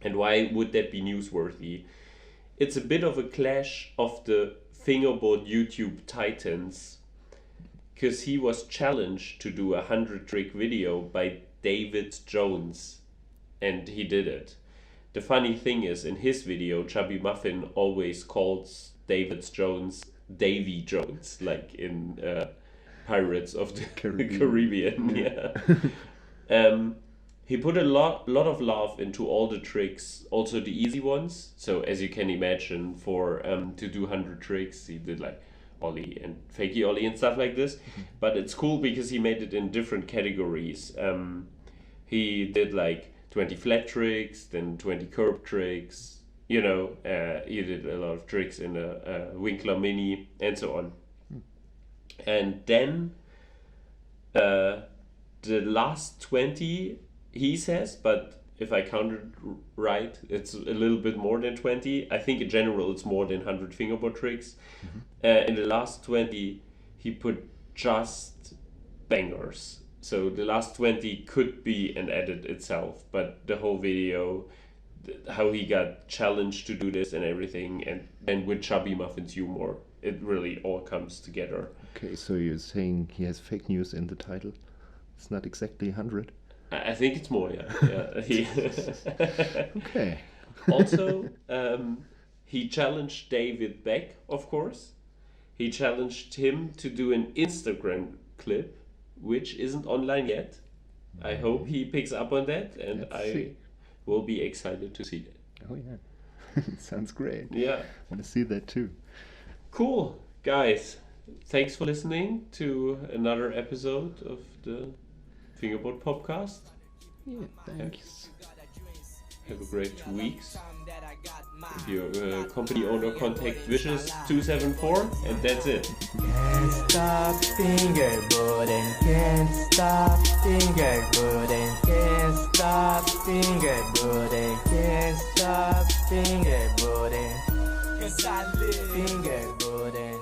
And why would that be newsworthy? It's a bit of a clash of the fingerboard YouTube titans, because he was challenged to do a 100 trick video by David Jones, and he did it. The funny thing is, in his video, Chubby Muffin always calls David Jones Davy Jones, like in Pirates of the Caribbean. Yeah. He put a lot of love into all the tricks, also the easy ones. So as you can imagine, for to do 100 tricks, he did like ollie and fakey ollie and stuff like this. But it's cool because he made it in different categories. He did like 20 flat tricks, then 20 curb tricks. He did a lot of tricks in a Winkler Mini and so on. And then the last 20, he says, but if I counted right, it's a little bit more than 20. I think in general it's more than 100 fingerboard tricks. In the last 20, he put just bangers. So the last 20 could be an edit itself, but the whole video, how he got challenged to do this and everything, and with Chubby Muffin's humor, it really all comes together. Okay, so you're saying he has fake news in the title? It's not exactly 100? I think it's more, yeah. Okay. Also, he challenged David Beck, of course. He challenged him to do an Instagram clip, which isn't online yet. I hope he picks up on that, and will be excited to see that. Oh yeah, sounds great. Yeah, want to see that too. Cool, guys. Thanks for listening to another episode of the Fingerboard PopCast. Yeah, thanks. Have a great 2 weeks. If your company owner contact Vicious274, and that's it. Can't stop fingerboarding, can't stop fingerboarding, can't stop fingerboarding, can't stop fingerboarding, 'cause I live fingerboarding.